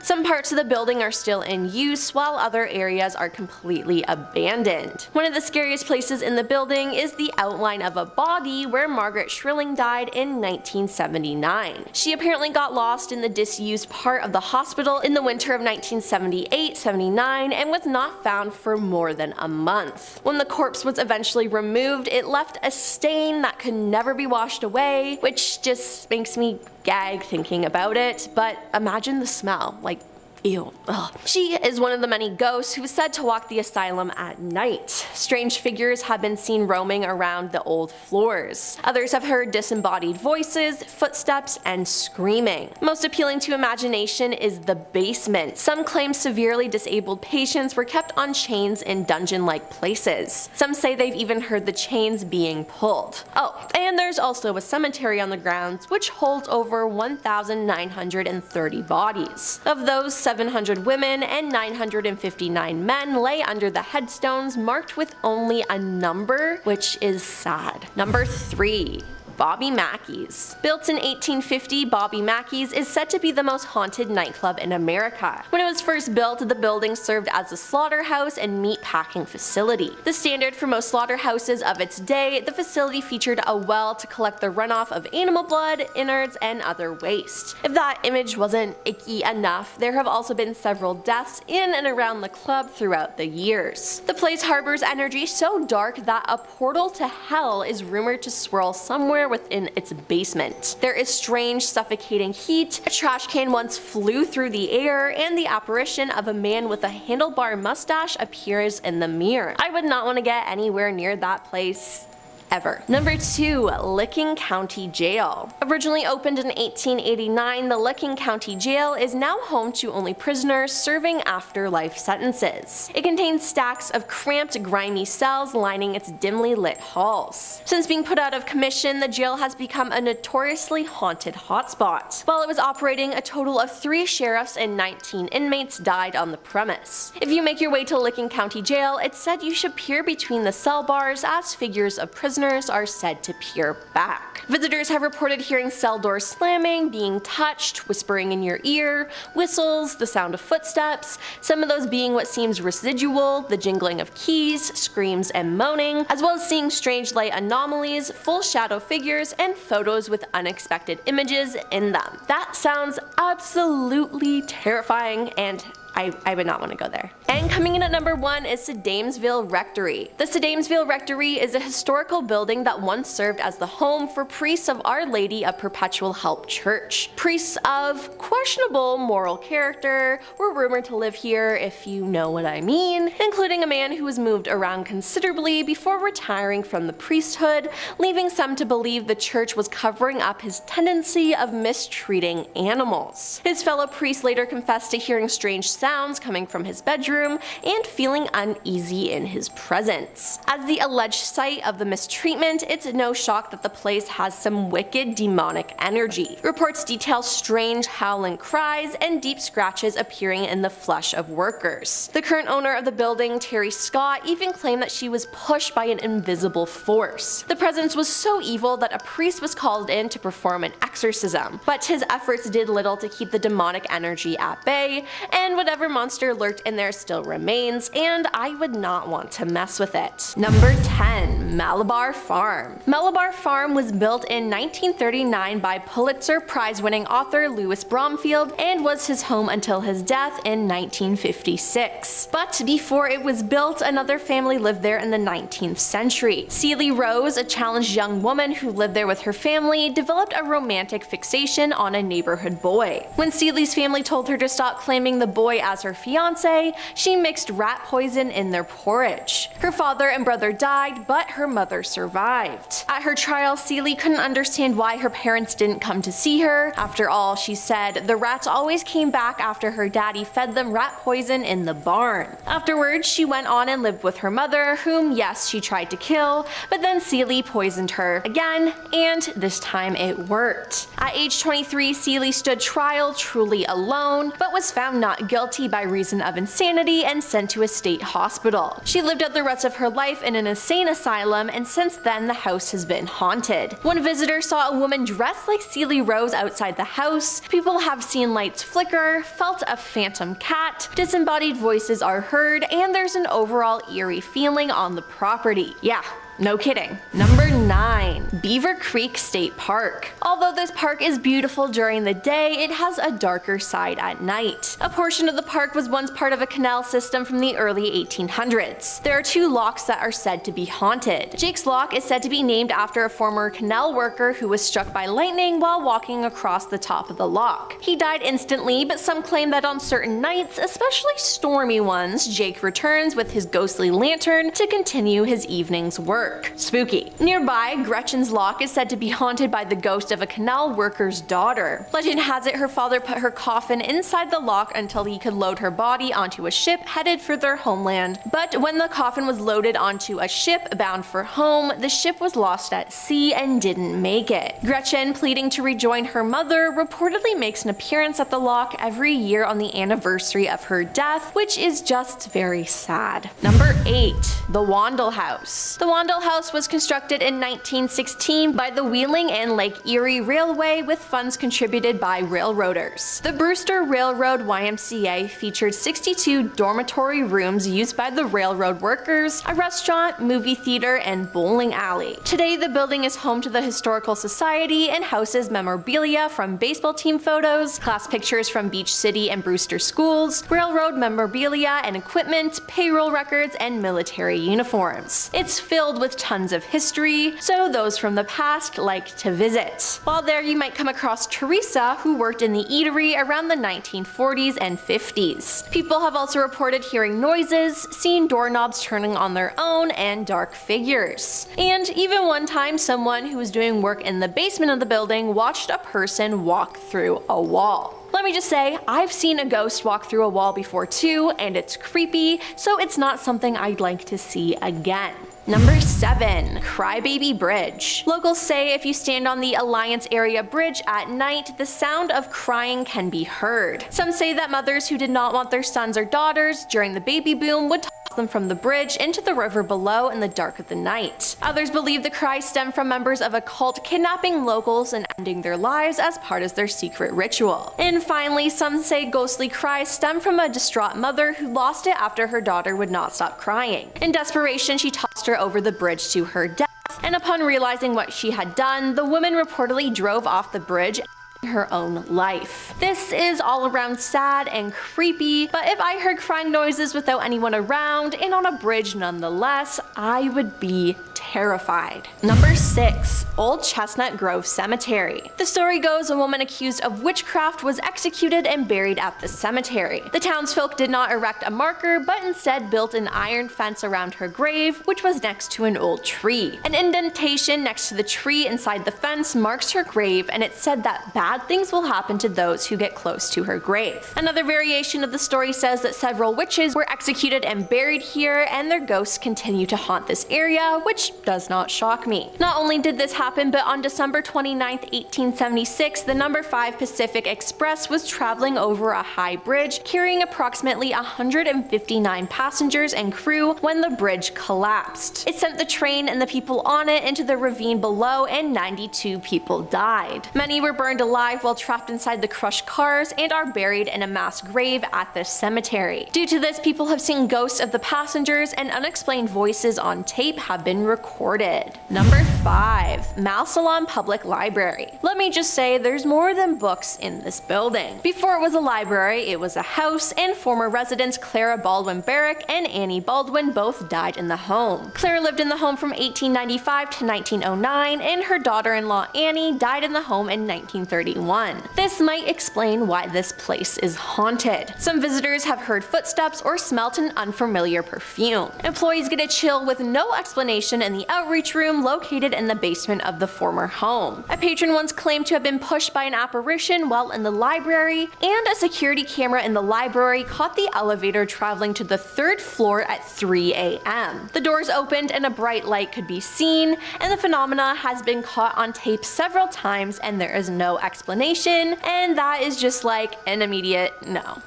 Some parts of the building are still in use, while other areas are completely abandoned. One of the scariest places in the building is the outline of a body where Margaret Shrilling died in 1979. She apparently got lost in the disused part of the hospital in the winter of 1978-79 and was not found for more than a month. When the corpse was eventually removed, it left a stain that could never be washed away, which just makes me gag thinking about it, but imagine the smell, like, ew. Ugh. She is one of the many ghosts who is said to walk the asylum at night. Strange figures have been seen roaming around the old floors. Others have heard disembodied voices, footsteps, and screaming. Most appealing to imagination is the basement. Some claim severely disabled patients were kept on chains in dungeon-like places. Some say they've even heard the chains being pulled. Oh, and there's also a cemetery on the grounds which holds over 1,930 bodies. Of those, 700 women and 959 men lay under the headstones marked with only a number, which is sad. Number 3. Bobby Mackey's. Built in 1850, Bobby Mackey's is said to be the most haunted nightclub in America. When it was first built, the building served as a slaughterhouse and meat packing facility. The standard for most slaughterhouses of its day, the facility featured a well to collect the runoff of animal blood, innards, and other waste. If that image wasn't icky enough, there have also been several deaths in and around the club throughout the years. The place harbors energy so dark that a portal to hell is rumored to swirl somewhere within its basement. There is strange, suffocating heat, a trash can once flew through the air, and the apparition of a man with a handlebar mustache appears in the mirror. I would not want to get anywhere near that place ever. Number 2. Licking County Jail. Originally opened in 1889, the Licking County Jail is now home to only prisoners serving afterlife sentences. It contains stacks of cramped, grimy cells lining its dimly lit halls. Since being put out of commission, the jail has become a notoriously haunted hotspot. While it was operating, a total of 3 sheriffs and 19 inmates died on the premise. If you make your way to Licking County Jail, it's said you should peer between the cell bars as figures of prisoners are said to peer back. Visitors have reported hearing cell doors slamming, being touched, whispering in your ear, whistles, the sound of footsteps, some of those being what seems residual, the jingling of keys, screams, and moaning, as well as seeing strange light anomalies, full shadow figures, and photos with unexpected images in them. That sounds absolutely terrifying, and I would not want to go there. And coming in at number 1 is Sedamsville Rectory. The Sedamsville Rectory is a historical building that once served as the home for priests of Our Lady of Perpetual Help Church. Priests of questionable moral character were rumored to live here, if you know what I mean, including a man who was moved around considerably before retiring from the priesthood, leaving some to believe the church was covering up his tendency of mistreating animals. His fellow priests later confessed to hearing strange sounds sounds coming from his bedroom and feeling uneasy in his presence. As the alleged site of the mistreatment, it's no shock that the place has some wicked demonic energy. Reports detail strange howling cries and deep scratches appearing in the flesh of workers. The current owner of the building, Terry Scott, even claimed that she was pushed by an invisible force. The presence was so evil that a priest was called in to perform an exorcism, but his efforts did little to keep the demonic energy at bay, and whatever monster lurked in there still remains, and I would not want to mess with it. Number 10. Malabar Farm. Malabar Farm was built in 1939 by Pulitzer Prize-winning author Louis Bromfield and was his home until his death in 1956. But before it was built, another family lived there in the 19th century. Celie Rose, a challenged young woman who lived there with her family, developed a romantic fixation on a neighborhood boy. When Celie's family told her to stop claiming the boy as her fiancé, she mixed rat poison in their porridge. Her father and brother died, but her mother survived. At her trial, Celie couldn't understand why her parents didn't come to see her. After all, she said, the rats always came back after her daddy fed them rat poison in the barn. Afterwards, she went on and lived with her mother, whom, yes, she tried to kill, but then Celie poisoned her again, and this time it worked. At age 23, Celie stood trial truly alone, but was found not guilty by reason of insanity and sent to a state hospital. She lived out the rest of her life in an insane asylum, and since then the house has been haunted. One visitor saw a woman dressed like Celie Rose outside the house, people have seen lights flicker, felt a phantom cat, disembodied voices are heard, and there's an overall eerie feeling on the property. Yeah. No kidding. Number 9. Beaver Creek State Park. Although this park is beautiful during the day, it has a darker side at night. A portion of the park was once part of a canal system from the early 1800s. There are 2 locks that are said to be haunted. Jake's Lock is said to be named after a former canal worker who was struck by lightning while walking across the top of the lock. He died instantly, but some claim that on certain nights, especially stormy ones, Jake returns with his ghostly lantern to continue his evening's work. Spooky. Nearby, Gretchen's Lock is said to be haunted by the ghost of a canal worker's daughter. Legend has it her father put her coffin inside the lock until he could load her body onto a ship headed for their homeland. But when the coffin was loaded onto a ship bound for home, the ship was lost at sea and didn't make it. Gretchen, pleading to rejoin her mother, reportedly makes an appearance at the lock every year on the anniversary of her death, which is just very sad. Number 8. The Wandle House. The Wandle House was constructed in 1916 by the Wheeling and Lake Erie Railway with funds contributed by railroaders. The Brewster Railroad YMCA featured 62 dormitory rooms used by the railroad workers, a restaurant, movie theater, and bowling alley. Today, the building is home to the Historical Society and houses memorabilia from baseball team photos, class pictures from Beach City and Brewster schools, railroad memorabilia and equipment, payroll records, and military uniforms. It's filled with tons of history, so those from the past like to visit. While there, you might come across Teresa, who worked in the eatery around the 1940s and 50s. People have also reported hearing noises, seen doorknobs turning on their own, and dark figures. And even one time, someone who was doing work in the basement of the building watched a person walk through a wall. Let me just say, I've seen a ghost walk through a wall before too, and it's creepy, so it's not something I'd like to see again. Number 7. Crybaby Bridge. Locals say if you stand on the Alliance Area Bridge at night, the sound of crying can be heard. Some say that mothers who did not want their sons or daughters during the baby boom would toss them from the bridge into the river below in the dark of the night. Others believe the cries stem from members of a cult kidnapping locals and ending their lives as part of their secret ritual. And finally, some say ghostly cries stem from a distraught mother who lost it after her daughter would not stop crying. In desperation, she tossed her over the bridge to her death, and upon realizing what she had done, the woman reportedly drove off the bridge her own life. This is all around sad and creepy, but if I heard crying noises without anyone around and on a bridge nonetheless, I would be terrified. Number 6. Old Chestnut Grove Cemetery. The story goes a woman accused of witchcraft was executed and buried at the cemetery. The townsfolk did not erect a marker, but instead built an iron fence around her grave, which was next to an old tree. An indentation next to the tree inside the fence marks her grave, and it's said that bad bad things will happen to those who get close to her grave. Another variation of the story says that several witches were executed and buried here, and their ghosts continue to haunt this area, which does not shock me. Not only did this happen, but on December 29, 1876, the number 5 Pacific Express was traveling over a high bridge carrying approximately 159 passengers and crew when the bridge collapsed. It sent the train and the people on it into the ravine below, and 92 people died. Many were burned alive while trapped inside the crushed cars and are buried in a mass grave at this cemetery. Due to this, people have seen ghosts of the passengers, and unexplained voices on tape have been recorded. Number 5. Malsalon Public Library. Let me just say, there's more than books in this building. Before it was a library, it was a house, and former residents Clara Baldwin Barrick and Annie Baldwin both died in the home. Clara lived in the home from 1895 to 1909, and her daughter-in-law Annie died in the home in 1931. This might explain why this place is haunted. Some visitors have heard footsteps or smelt an unfamiliar perfume. Employees get a chill with no explanation in the outreach room located in the basement of the former home. A patron once claimed to have been pushed by an apparition while in the library, and a security camera in the library caught the elevator traveling to the 3rd floor at 3 a.m. The doors opened and a bright light could be seen, and the phenomena has been caught on tape several times, and there is no explanation, and that is just like an immediate no.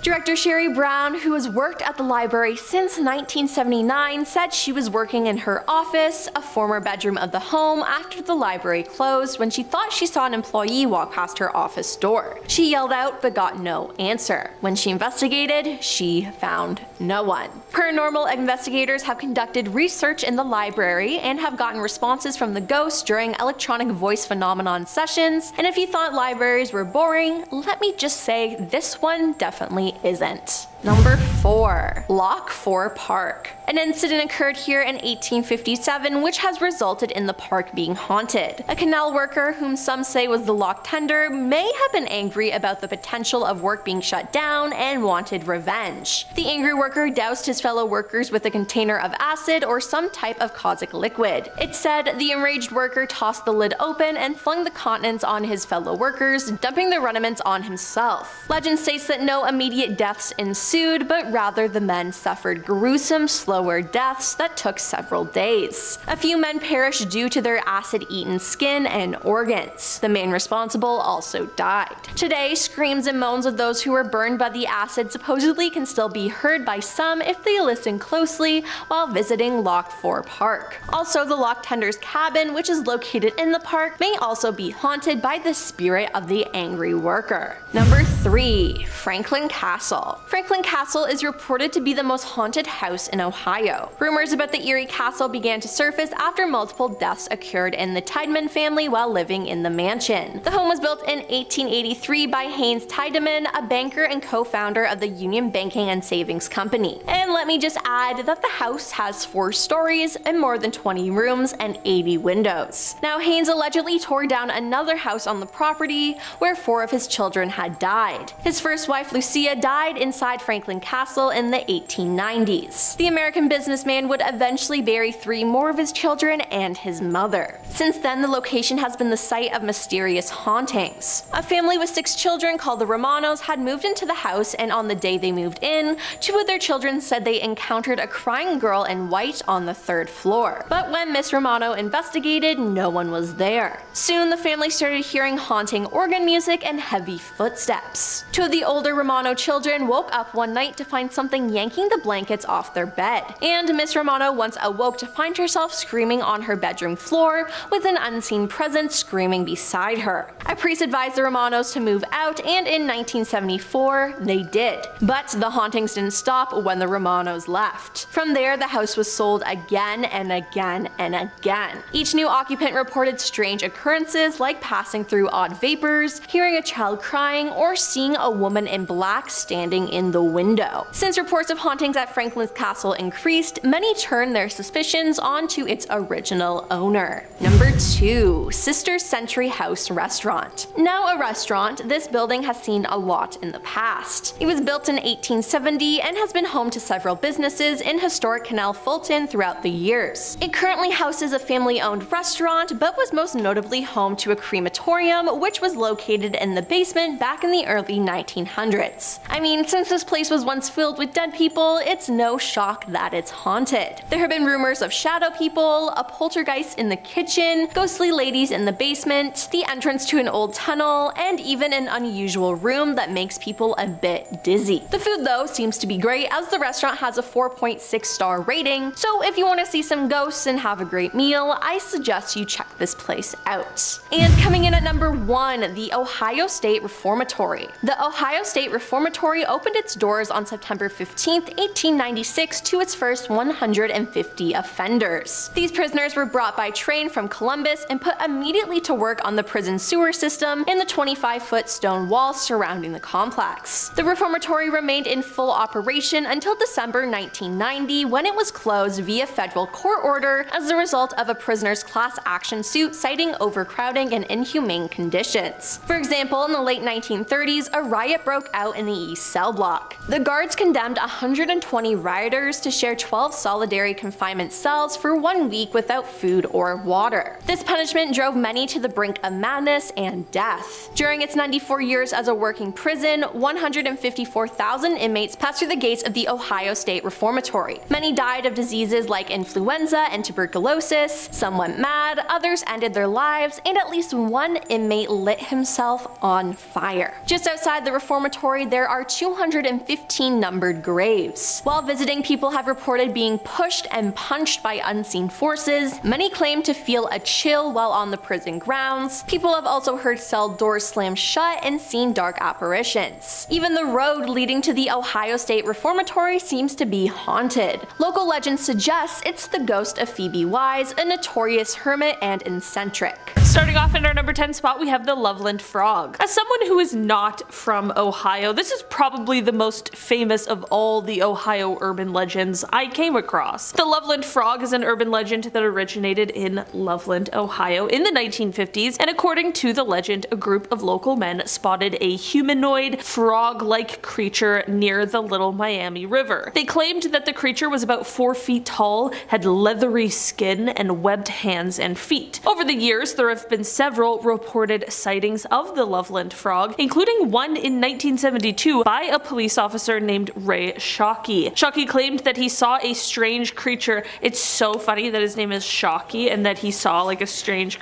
Director Sherry Brown, who has worked at the library since 1979, said she was working in her office, a former bedroom of the home, after the library closed when she thought she saw an employee walk past her office door. She yelled out but got no answer. When she investigated, she found no one. Paranormal investigators have conducted research in the library and have gotten responses from the ghosts during electronic voice phenomenon sessions, and if you thought libraries were boring, let me just say this one definitely isn't. Number 4. Lock 4 Park. An incident occurred here in 1857 which has resulted in the park being haunted. A canal worker, whom some say was the lock tender, may have been angry about the potential of work being shut down and wanted revenge. The angry worker doused his fellow workers with a container of acid or some type of caustic liquid. It said the enraged worker tossed the lid open and flung the contents on his fellow workers, dumping the remnants on himself. Legend states that no immediate deaths ensued, but rather the men suffered gruesome, slower deaths that took several days. A few men perished due to their acid-eaten skin and organs. The man responsible also died. Today, screams and moans of those who were burned by the acid supposedly can still be heard by some if they listen closely while visiting Lock 4 Park. Also, the lock tender's cabin, which is located in the park, may also be haunted by the spirit of the angry worker. Number 3. Franklin Castle. Franklin Castle is reported to be the most haunted house in Ohio. Rumors about the eerie castle began to surface after multiple deaths occurred in the Tiedemann family while living in the mansion. The home was built in 1883 by Haynes Tiedemann, a banker and co-founder of the Union Banking and Savings Company. And let me just add that the house has 4 stories and more than 20 rooms and 80 windows. Now, Haynes allegedly tore down another house on the property where 4 of his children had died. His first wife, Lucia, died inside Franklin Castle in the 1890s. The American businessman would eventually bury 3 more of his children and his mother. Since then, the location has been the site of mysterious hauntings. A family with 6 children called the Romanos had moved into the house, and on the day they moved in, 2 of their children said they encountered a crying girl in white on the 3rd floor. But when Miss Romano investigated, no one was there. Soon, the family started hearing haunting organ music and heavy footsteps. 2 of the older Romano children woke up one night to find something yanking the blankets off their bed, and Miss Romano once awoke to find herself screaming on her bedroom floor with an unseen presence screaming beside her. A priest advised the Romanos to move out, and in 1974 they did. But the hauntings didn't stop when the Romanos left. From there, the house was sold again and again and again. Each new occupant reported strange occurrences like passing through odd vapors, hearing a child crying, or seeing a woman in black standing in the window. Since reports of hauntings at Franklin's Castle increased, increased, many turned their suspicions onto its original owner. Number 2. Sister Century House Restaurant. Now a restaurant, this building has seen a lot in the past. It was built in 1870 and has been home to several businesses in historic Canal Fulton throughout the years. It currently houses a family-owned restaurant, but was most notably home to a crematorium, which was located in the basement back in the early 1900s. I mean, since this place was once filled with dead people, it's no shock that it's haunted. There have been rumors of shadow people, a poltergeist in the kitchen, ghostly ladies in the basement, the entrance to an old tunnel, and even an unusual room that makes people a bit dizzy. The food though seems to be great, as the restaurant has a 4.6 star rating, so if you want to see some ghosts and have a great meal, I suggest you check this place out. And coming in at number 1, the Ohio State Reformatory. The Ohio State Reformatory opened its doors on September 15, 1896 to its first 150 offenders. These prisoners were brought by train from Columbus and put immediately to work on the prison sewer system and the 25-foot stone walls surrounding the complex. The reformatory remained in full operation until December 1990, when it was closed via federal court order as a result of a prisoner's class action suit citing overcrowding and inhumane conditions. For example, in the late 1930s, a riot broke out in the East Cell Block. The guards condemned 120 rioters to share 12 solitary confinement cells for 1 week without food or water. This punishment drove many to the brink of madness and death. During its 94 years as a working prison, 154,000 inmates passed through the gates of the Ohio State Reformatory. Many died of diseases like influenza and tuberculosis, some went mad, others ended their lives, and at least one inmate lit himself on fire. Just outside the reformatory, there are 215 numbered graves. While visiting people have reported being pushed and punched by unseen forces, many claim to feel a chill while on the prison grounds. People have also heard cell doors slam shut and seen dark apparitions. Even the road leading to the Ohio State Reformatory seems to be haunted. Local legend suggests it's the ghost of Phoebe Wise, a notorious hermit and eccentric. Starting off in our number 10 spot, we have the Loveland Frog. As someone who is not from Ohio, this is probably the most famous of all the Ohio urban legends I came across. The Loveland Frog is an urban legend that originated in Loveland, Ohio in the 1950s, and according to the legend, a group of local men spotted a humanoid, frog-like creature near the Little Miami River. They claimed that the creature was about 4 feet tall, had leathery skin, and webbed hands and feet. Over the years, there have been several reported sightings of the Loveland Frog, including one in 1972 by a police officer named Ray Shockey. Shockey claimed that he saw a strange creature. It's so funny that his name is Shockey and that he saw like a strange,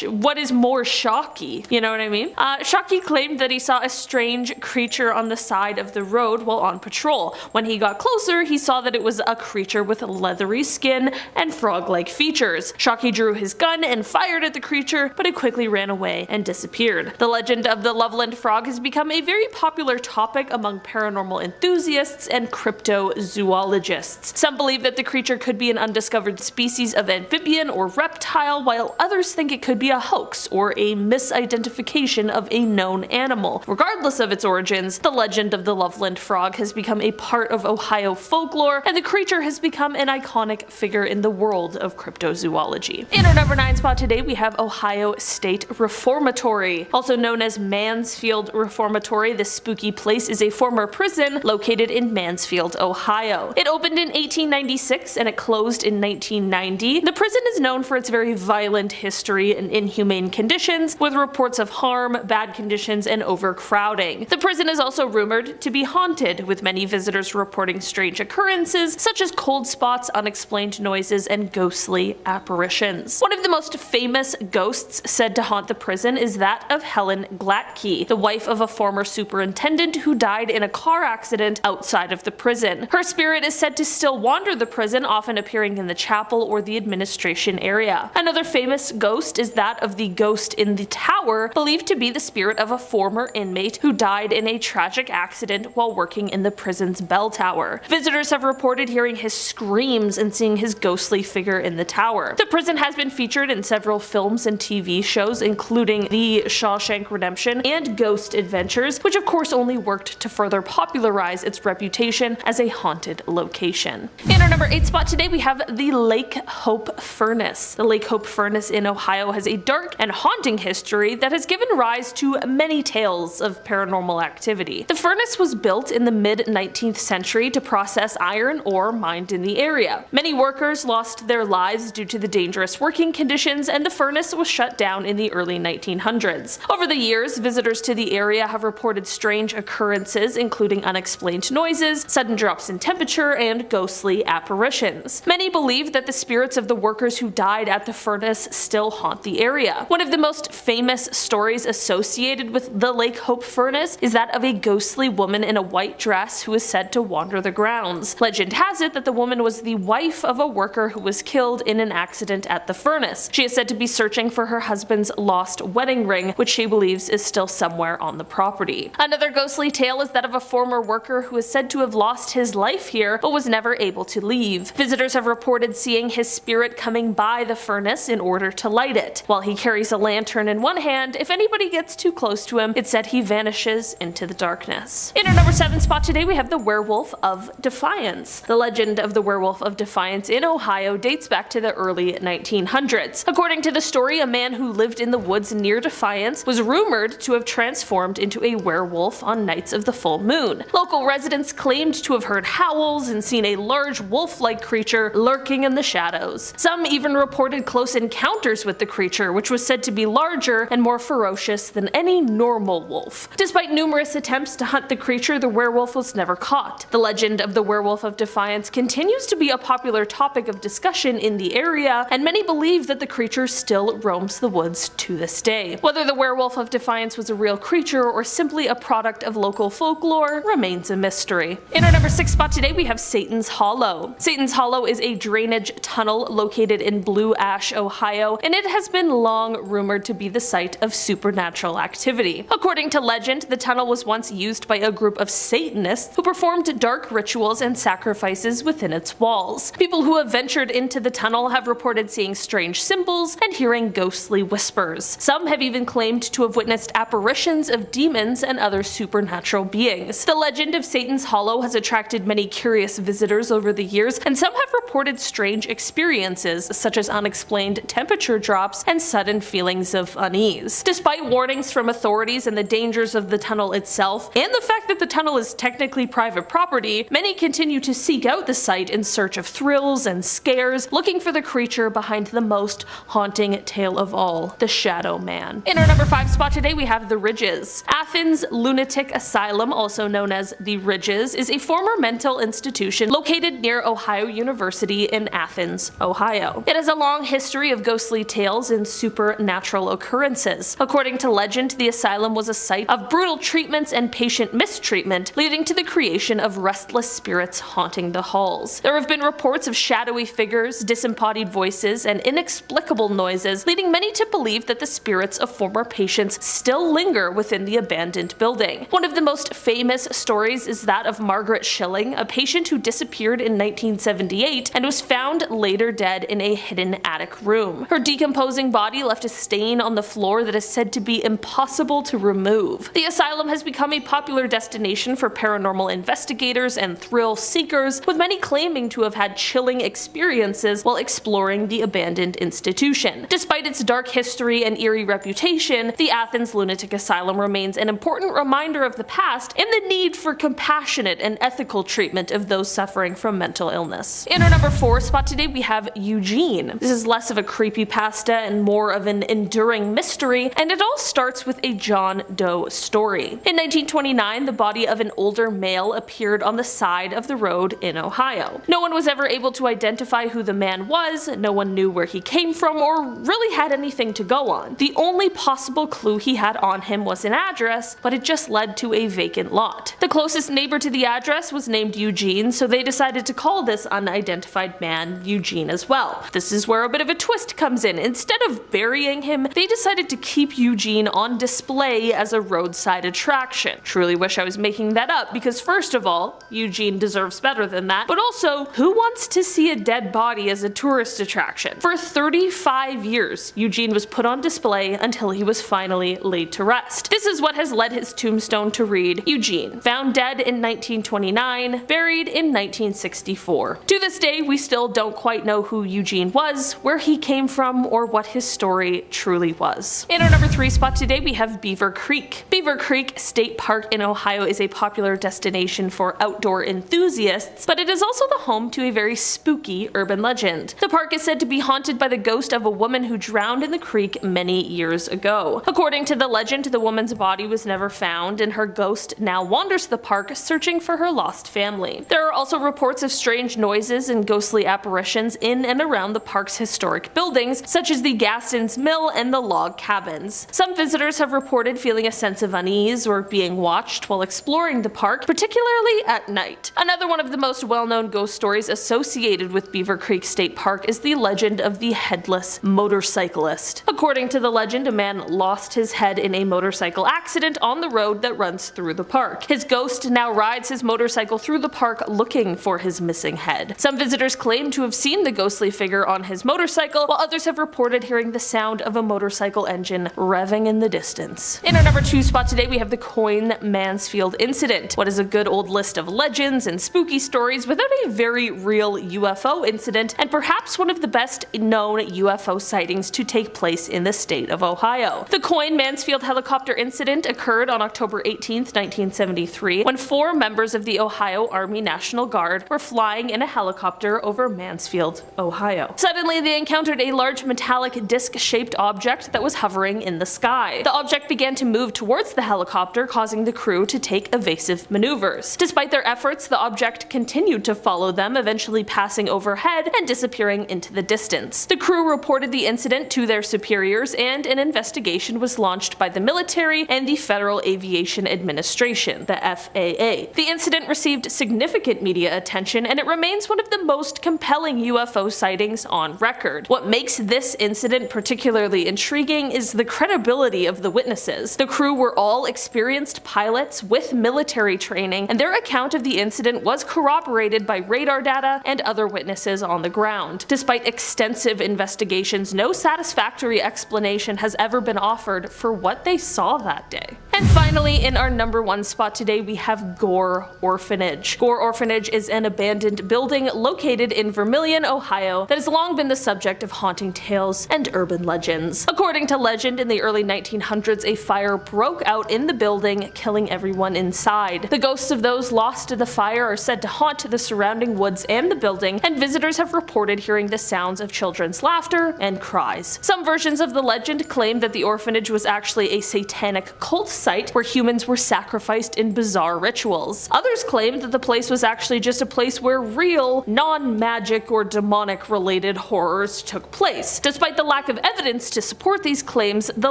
what is more shocky? You know what I mean? Shockey claimed that he saw a strange creature on the side of the road while on patrol. When he got closer, he saw that it was a creature with leathery skin and frog-like features. Shockey drew his gun and fired at the creature, but it quickly ran away and disappeared. The legend of the Loveland Frog has become a very popular topic among paranormal enthusiasts and cryptozoologists. Some believe that the creature could be an undiscovered species of amphibian or reptile, while others think it could be a hoax or a misidentification of a known animal. Regardless of its origins, the legend of the Loveland Frog has become a part of Ohio folklore, and the creature has become an iconic figure in the world of cryptozoology. In our number 9 spot today, we have Ohio State Reformatory. Also known as Mansfield Reformatory, this spooky place is a former prison located in Mansfield, Ohio. It opened in 1896 and it closed in 1990. The prison is known for its very violent history and inhumane conditions, with reports of harm, bad conditions, and overcrowding. The prison is also rumored to be haunted, with many visitors reporting strange occurrences such as cold spots, unexplained noises, and ghostly apparitions. One of the most famous ghosts said to haunt the prison is that of Helen Glatke, the wife of a former superintendent who died in a car accident outside of the prison. Her spirit is said to still wander the prison, often appearing in the chapel or the administration area. Another famous ghost is that of the ghost in the tower, believed to be the spirit of a former inmate who died in a tragic accident while working in the prison's bell tower. Visitors have reported hearing his screams and seeing his ghostly figure in the tower. The prison has been featured in several films films and TV shows, including The Shawshank Redemption and Ghost Adventures, which of course only worked to further popularize its reputation as a haunted location. In our number 8 spot today, we have the Lake Hope Furnace. The Lake Hope Furnace in Ohio has a dark and haunting history that has given rise to many tales of paranormal activity. The furnace was built in the mid-19th century to process iron ore mined in the area. Many workers lost their lives due to the dangerous working conditions, and the furnace was shut down in the early 1900s. Over the years, visitors to the area have reported strange occurrences, including unexplained noises, sudden drops in temperature, and ghostly apparitions. Many believe that the spirits of the workers who died at the furnace still haunt the area. One of the most famous stories associated with the Lake Hope Furnace is that of a ghostly woman in a white dress who is said to wander the grounds. Legend has it that the woman was the wife of a worker who was killed in an accident at the furnace. She is said to be searching for her husband's lost wedding ring, which she believes is still somewhere on the property. Another ghostly tale is that of a former worker who is said to have lost his life here but was never able to leave. Visitors have reported seeing his spirit coming by the furnace in order to light it. While he carries a lantern in one hand, if anybody gets too close to him, it's said he vanishes into the darkness. In our number 7 spot today, we have the Werewolf of Defiance. The legend of the Werewolf of Defiance in Ohio dates back to the early 1900s. According to the story, a man who lived in the woods near Defiance was rumored to have transformed into a werewolf on nights of the full moon. Local residents claimed to have heard howls and seen a large wolf-like creature lurking in the shadows. Some even reported close encounters with the creature, which was said to be larger and more ferocious than any normal wolf. Despite numerous attempts to hunt the creature, the werewolf was never caught. The legend of the Werewolf of Defiance continues to be a popular topic of discussion in the area, and many believe that the creature still roams the woods to this day. Whether the Werewolf of Defiance was a real creature or simply a product of local folklore remains a mystery. In our number 6 spot today, we have Satan's Hollow. Satan's Hollow is a drainage tunnel located in Blue Ash, Ohio, and it has been long rumored to be the site of supernatural activity. According to legend, the tunnel was once used by a group of Satanists who performed dark rituals and sacrifices within its walls. People who have ventured into the tunnel have reported seeing strange symbols and hearing ghostly whispers. Some have even claimed to have witnessed apparitions of demons and other supernatural beings. The legend of Satan's Hollow has attracted many curious visitors over the years, and some have reported strange experiences such as unexplained temperature drops and sudden feelings of unease. Despite warnings from authorities and the dangers of the tunnel itself, and the fact that the tunnel is technically private property, many continue to seek out the site in search of thrills and scares, looking for the creature behind the most haunting tale of all, the Shadow Man. In our number 5 spot today, we have the Ridges. Athens Lunatic Asylum, also known as the Ridges, is a former mental institution located near Ohio University in Athens, Ohio. It has a long history of ghostly tales and supernatural occurrences. According to legend, the asylum was a site of brutal treatments and patient mistreatment, leading to the creation of restless spirits haunting the halls. There have been reports of shadowy figures, disembodied voices, and inexplicable noises, leading many to believe that the spirits of former patients still linger within the abandoned building. One of the most famous stories is that of Margaret Schilling, a patient who disappeared in 1978 and was found later dead in a hidden attic room. Her decomposing body left a stain on the floor that is said to be impossible to remove. The asylum has become a popular destination for paranormal investigators and thrill seekers, with many claiming to have had chilling experiences while exploring the abandoned institution. Despite its dark history and eerie reputation, the Athens Lunatic Asylum remains an important reminder of the past and the need for compassionate and ethical treatment of those suffering from mental illness. In our number 4 spot today, we have Eugene. This is less of a creepypasta and more of an enduring mystery, and it all starts with a John Doe story. In 1929, the body of an older male appeared on the side of the road in Ohio. No one was ever able to identify who the man was, no one knew where he came from, or really had anything to go on. The only possible clue he had on him was an address, but it just led to a vacant lot. The closest neighbor to the address was named Eugene, so they decided to call this unidentified man Eugene as well. This is where a bit of a twist comes in. Instead of burying him, they decided to keep Eugene on display as a roadside attraction. Truly wish I was making that up, because first of all, Eugene deserves better than that, but also, who wants to see a dead body as a tourist attraction? For 35 years, years, Eugene was put on display until he was finally laid to rest. This is what has led his tombstone to read, Eugene, found dead in 1929, buried in 1964. To this day, we still don't quite know who Eugene was, where he came from, or what his story truly was. In our number 3 spot today, we have Beaver Creek. Beaver Creek State Park in Ohio is a popular destination for outdoor enthusiasts, but it is also the home to a very spooky urban legend. The park is said to be haunted by the ghost of a woman who drowned in the creek many years ago. According to the legend, the woman's body was never found, and her ghost now wanders the park searching for her lost family. There are also reports of strange noises and ghostly apparitions in and around the park's historic buildings, such as the Gaston's Mill and the log cabins. Some visitors have reported feeling a sense of unease or being watched while exploring the park, particularly at night. Another one of the most well-known ghost stories associated with Beaver Creek State Park is the legend of the headless motorcyclist. According to the legend, a man lost his head in a motorcycle accident on the road that runs through the park. His ghost now rides his motorcycle through the park looking for his missing head. Some visitors claim to have seen the ghostly figure on his motorcycle, while others have reported hearing the sound of a motorcycle engine revving in the distance. In our number 2 spot today, we have the Coin Mansfield incident. What is a good old list of legends and spooky stories without a very real UFO incident, and perhaps one of the best known UFO sightings to take place in the state of Ohio. The Coin Mansfield helicopter incident occurred on October 18, 1973, when 4 members of the Ohio Army National Guard were flying in a helicopter over Mansfield, Ohio. Suddenly, they encountered a large metallic disc-shaped object that was hovering in the sky. The object began to move towards the helicopter, causing the crew to take evasive maneuvers. Despite their efforts, the object continued to follow them, eventually passing overhead and disappearing into the distance. The crew reported the incident to their superiors, and an investigation was launched by the military and the Federal Aviation Administration, the FAA. The incident received significant media attention, and it remains one of the most compelling UFO sightings on record. What makes this incident particularly intriguing is the credibility of the witnesses. The crew were all experienced pilots with military training, and their account of the incident was corroborated by radar data and other witnesses on the ground. Despite extensive investigations, no satisfactory explanation has ever been offered for what they saw that day. And finally, in our number 1 spot today, we have Gore Orphanage. Gore Orphanage is an abandoned building located in Vermilion, Ohio, that has long been the subject of haunting tales and urban legends. According to legend, in the early 1900s, a fire broke out in the building, killing everyone inside. The ghosts of those lost to the fire are said to haunt the surrounding woods and the building, and visitors have reported hearing the sounds of children's laughter and cries. Some versions of the legend claim that the orphanage was actually a satanic cult site where humans were sacrificed in bizarre rituals. Others claim that the place was actually just a place where real, non-magic or demonic related horrors took place. Despite the lack of evidence to support these claims, the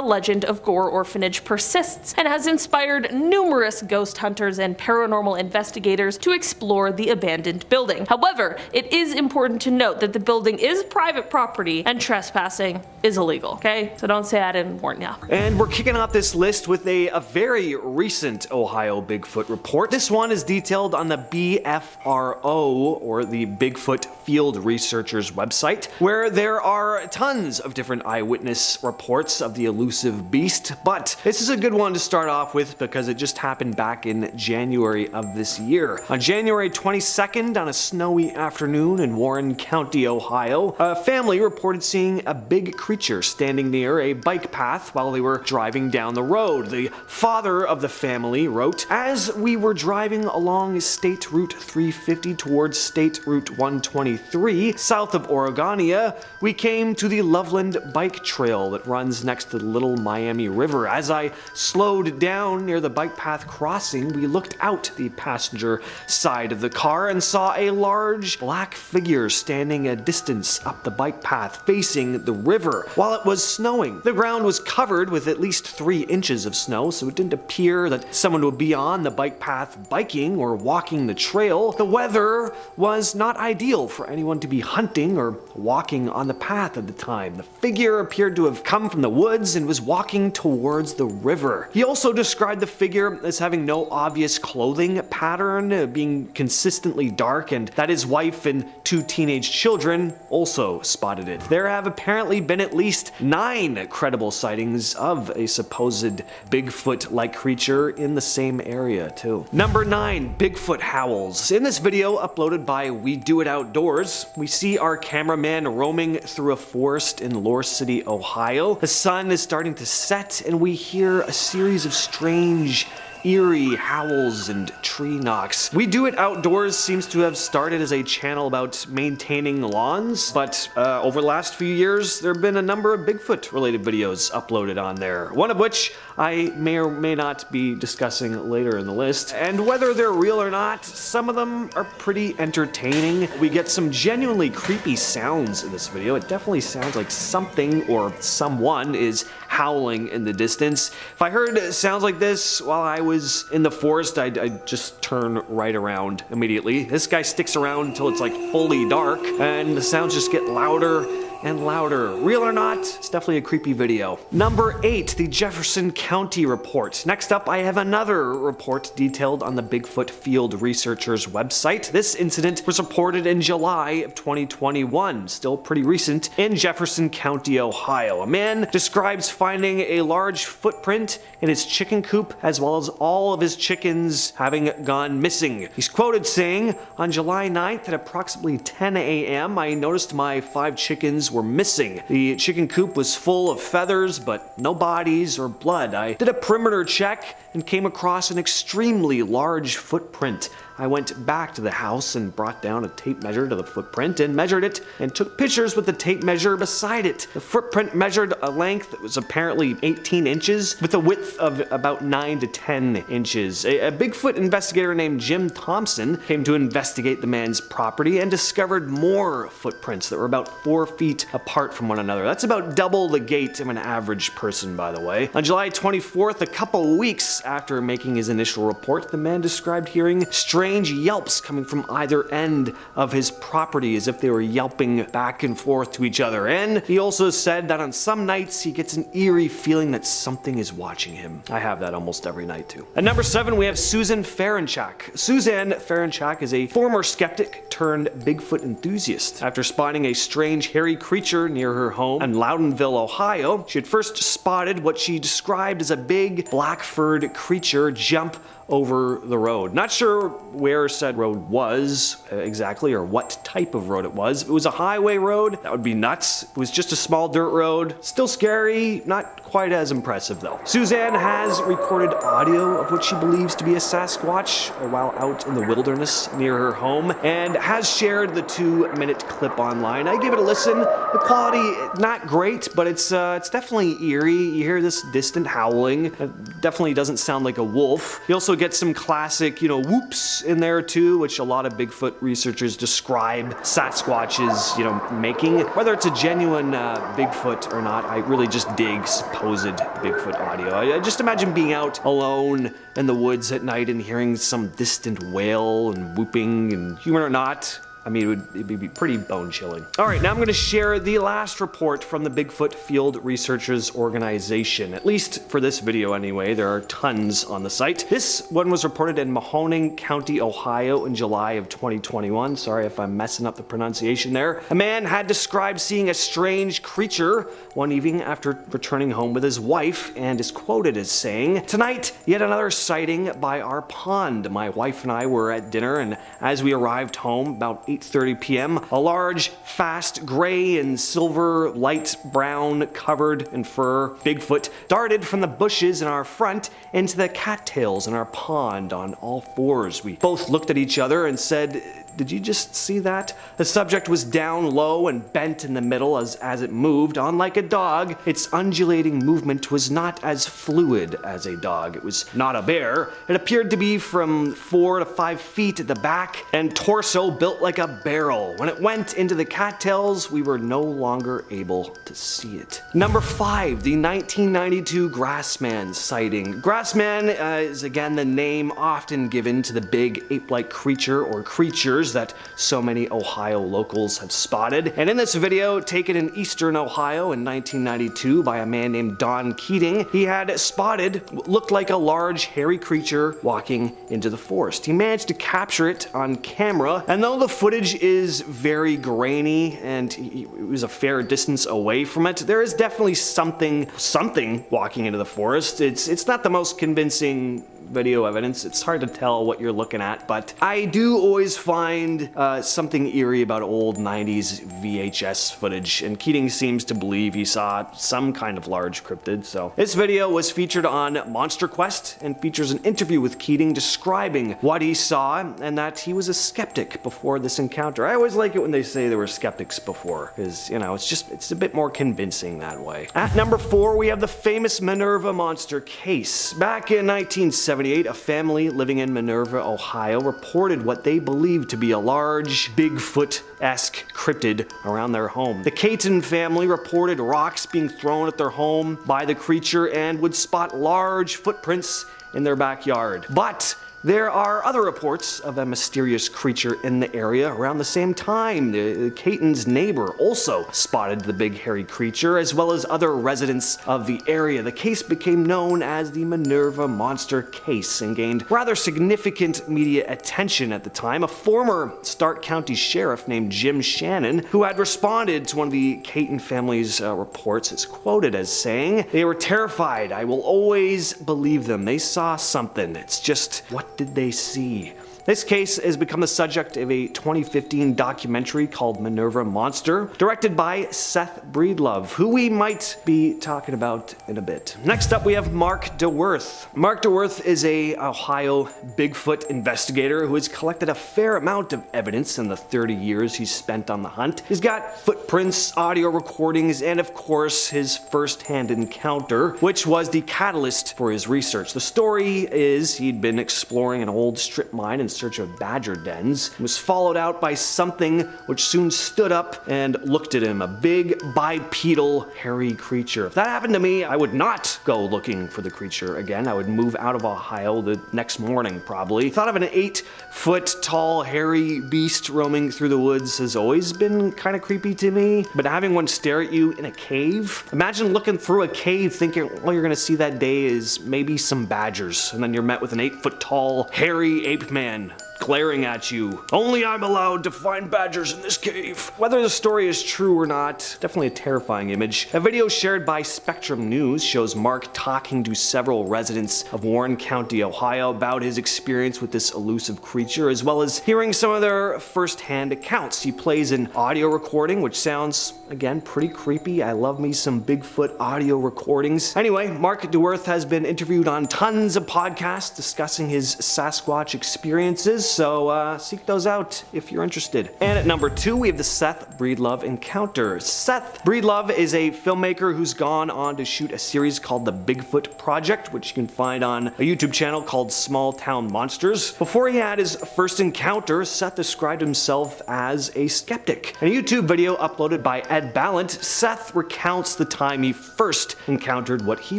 legend of Gore Orphanage persists and has inspired numerous ghost hunters and paranormal investigators to explore the abandoned building. However, it is important to note that the building is private property and trespassing is illegal, okay? So don't say I didn't warn ya. And we're kicking off this list with a very recent Ohio Bigfoot report. This one is detailed on the BFRO, or the Bigfoot Field Researchers website, where there are tons of different eyewitness reports of the elusive beast, but this is a good one to start off with because it just happened back in January of this year. On January 22nd, on a snowy afternoon in Warren County, Ohio, a family reported seeing a big creature standing near a bike path while they were driving down the road. The father of the family wrote, "As we were driving along State Route 350 towards State Route 123, south of Oregonia, we came to the Loveland Bike Trail that runs next to the Little Miami River. As I slowed down near the bike path crossing, we looked out the passenger side of the car and saw a large black figure standing a distance up the bike path facing the river while it was snowing. The ground was covered with at least 3 inches of snow, so so it didn't appear that someone would be on the bike path biking or walking the trail. The weather was not ideal for anyone to be hunting or walking on the path at the time. The figure appeared to have come from the woods and was walking towards the river. He also described the figure as having no obvious clothing pattern, being consistently dark, and that his wife and 2 teenage children also spotted it. There have apparently been at least 9 credible sightings of a supposed Bigfoot-like creature in the same area too. Number 9, Bigfoot howls. In this video uploaded by We Do It Outdoors, we see our cameraman roaming through a forest in Lore City, Ohio. The sun is starting to set and we hear a series of strange, eerie howls and tree knocks. We Do It Outdoors seems to have started as a channel about maintaining lawns, but over the last few years there have been a number of Bigfoot related videos uploaded on there, one of which I may or may not be discussing later in the list. And whether they're real or not, some of them are pretty entertaining. We get some genuinely creepy sounds in this video. It definitely sounds like something or someone is howling in the distance. If I heard sounds like this while I was in the forest, I'd just turn right around immediately. This guy sticks around until it's like fully dark and the sounds just get louder and louder. Real or not, it's definitely a creepy video. Number 8, the Jefferson County report. Next up, I have another report detailed on the Bigfoot Field Researchers website. This incident was reported in July of 2021, still pretty recent, in Jefferson County, Ohio. A man describes finding a large footprint in his chicken coop, as well as all of his chickens having gone missing. He's quoted saying, "On July 9th at approximately 10 a.m., I noticed my 5 chickens were missing. The chicken coop was full of feathers, but no bodies or blood. I did a perimeter check and came across an extremely large footprint. I went back to the house and brought down a tape measure to the footprint and measured it and took pictures with the tape measure beside it. The footprint measured a length that was apparently 18 inches with a width of about 9 to 10 inches. A Bigfoot investigator named Jim Thompson came to investigate the man's property and discovered more footprints that were about 4 feet apart from one another. That's about double the gait of an average person, by the way. On July 24th, a couple weeks after making his initial report, the man described hearing strange yelps coming from either end of his property as if they were yelping back and forth to each other. And he also said that on some nights he gets an eerie feeling that something is watching him. I have that almost every night too. At number 7, we have Susan Ferenchak. Suzanne Ferenchak is a former skeptic turned Bigfoot enthusiast. After spotting a strange hairy creature near her home in Loudonville, Ohio, she had first spotted what she described as a big black-furred creature jump over the road. Not sure where said road was exactly or what type of road it was. If it was a highway road, that would be nuts. If it was just a small dirt road, still scary, not quite as impressive though. Suzanne has recorded audio of what she believes to be a Sasquatch while out in the wilderness near her home and has shared the 2-minute clip online. I gave it a listen. The quality, not great, but it's definitely eerie. You hear this distant howling. It definitely doesn't sound like a wolf. You also get some classic, whoops in there too, which a lot of Bigfoot researchers describe Sasquatches, making. Whether it's a genuine Bigfoot or not, I really just dig supposed Bigfoot audio. I just imagine being out alone in the woods at night and hearing some distant wail and whooping, and human or not, I mean, it'd be pretty bone-chilling. All right, now I'm going to share the last report from the Bigfoot Field Researchers Organization. At least for this video anyway, there are tons on the site. This one was reported in Mahoning County, Ohio in July of 2021. Sorry if I'm messing up the pronunciation there. A man had described seeing a strange creature one evening after returning home with his wife and is quoted as saying, "Tonight, yet another sighting by our pond. My wife and I were at dinner, and as we arrived home about 8:30 p.m., a large, fast, gray and silver, light brown, covered in fur Bigfoot darted from the bushes in our front into the cattails in our pond on all fours. We both looked at each other and said, Did you just see that? The subject was down low and bent in the middle as it moved. Unlike a dog, its undulating movement was not as fluid as a dog. It was not a bear. It appeared to be from 4 to 5 feet at the back and torso built like a barrel. When it went into the cattails, we were no longer able to see it. Number 5, the 1992 Grassman sighting. Grassman is again the name often given to the big ape-like creature or creatures that so many Ohio locals have spotted. And in this video, taken in eastern Ohio in 1992 by a man named Don Keating, he had spotted what looked like a large hairy creature walking into the forest. He managed to capture it on camera, and though the footage is very grainy and he was a fair distance away from it, there is definitely something walking into the forest. It's not the most convincing video evidence. It's hard to tell what you're looking at, but I do always find something eerie about old 90s VHS footage, and Keating seems to believe he saw some kind of large cryptid. So this video was featured on Monster Quest and features an interview with Keating describing what he saw and that he was a skeptic before this encounter. I always like it when they say they were skeptics before, because, you know, it's a bit more convincing that way. At number 4, we have the famous Minerva monster case. Back in 1978, a family living in Minerva, Ohio, reported what they believed to be a large, Bigfoot-esque cryptid around their home. The Caton family reported rocks being thrown at their home by the creature and would spot large footprints in their backyard. But there are other reports of a mysterious creature in the area around the same time. The Caton's neighbor also spotted the big hairy creature, as well as other residents of the area. The case became known as the Minerva Monster Case and gained rather significant media attention at the time. A former Stark County sheriff named Jim Shannon, who had responded to one of the Caton family's reports, is quoted as saying, "They were terrified. I will always believe them. They saw something. It's just, what did they see?" This case has become the subject of a 2015 documentary called Minerva Monster, directed by Seth Breedlove, who we might be talking about in a bit. Next up, we have Mark DeWerth. Mark DeWerth is a Ohio Bigfoot investigator who has collected a fair amount of evidence in the 30 years he's spent on the hunt. He's got footprints, audio recordings, and of course his first-hand encounter, which was the catalyst for his research. The story is he'd been exploring an old strip mine in search of badger dens, was followed out by something which soon stood up and looked at him, a big bipedal hairy creature. If that happened to me, I would not go looking for the creature again. I would move out of Ohio the next morning probably. The thought of an 8-foot tall hairy beast roaming through the woods has always been kind of creepy to me, but having one stare at you in a cave, imagine looking through a cave thinking all you're gonna see that day is maybe some badgers, and then you're met with an 8-foot tall hairy ape man glaring at you. Only I'm allowed to find badgers in this cave. Whether the story is true or not, definitely a terrifying image. A video shared by Spectrum News shows Mark talking to several residents of Warren County, Ohio about his experience with this elusive creature, as well as hearing some of their first-hand accounts. He plays an audio recording, which sounds, again, pretty creepy. I love me some Bigfoot audio recordings. Anyway, Mark DeWerth has been interviewed on tons of podcasts discussing his Sasquatch experiences, so seek those out if you're interested. And at number 2, we have the Seth Breedlove encounter. Seth Breedlove is a filmmaker who's gone on to shoot a series called The Bigfoot Project, which you can find on a YouTube channel called Small Town Monsters. Before he had his first encounter, Seth described himself as a skeptic. In a YouTube video uploaded by Ed Ballant, Seth recounts the time he first encountered what he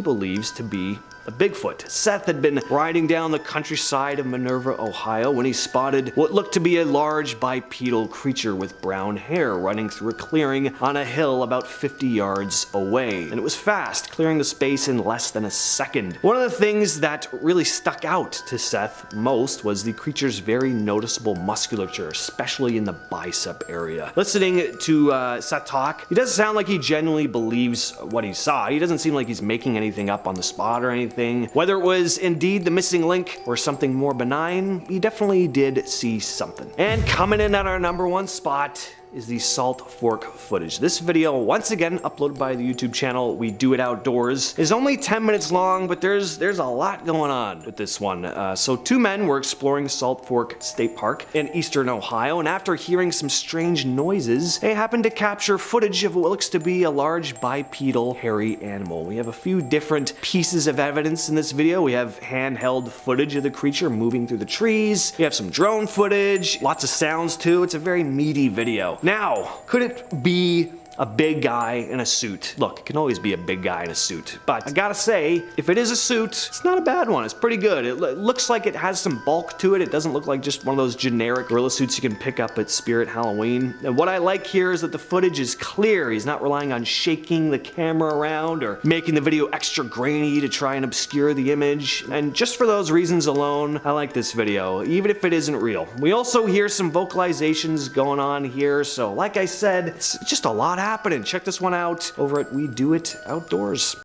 believes to be a Bigfoot. Seth had been riding down the countryside of Minerva, Ohio, when he spotted what looked to be a large bipedal creature with brown hair running through a clearing on a hill about 50 yards away. And it was fast, clearing the space in less than a second. One of the things that really stuck out to Seth most was the creature's very noticeable musculature, especially in the bicep area. Listening to Seth talk, he doesn't sound like he genuinely believes what he saw. He doesn't seem like he's making anything up on the spot or anything. Whether it was indeed the missing link or something more benign, he definitely did see something. And coming in at our number 1 spot, is the Salt Fork footage. This video, once again uploaded by the YouTube channel We Do It Outdoors, is only 10 minutes long, but there's a lot going on with this one. So two men were exploring Salt Fork State Park in eastern Ohio, and after hearing some strange noises, they happened to capture footage of what looks to be a large bipedal hairy animal. We have a few different pieces of evidence in this video. We have handheld footage of the creature moving through the trees. We have some drone footage, lots of sounds too. It's a very meaty video. Now, could it be a big guy in a suit? Look, it can always be a big guy in a suit, but I gotta say, if it is a suit, it's not a bad one. It's pretty good. It looks like it has some bulk to it. It doesn't look like just one of those generic gorilla suits you can pick up at Spirit Halloween. And what I like here is that the footage is clear. He's not relying on shaking the camera around or making the video extra grainy to try and obscure the image. And just for those reasons alone, I like this video, even if it isn't real. We also hear some vocalizations going on here, so like I said, it's just a lot happening. Check this one out over at We Do It Outdoors.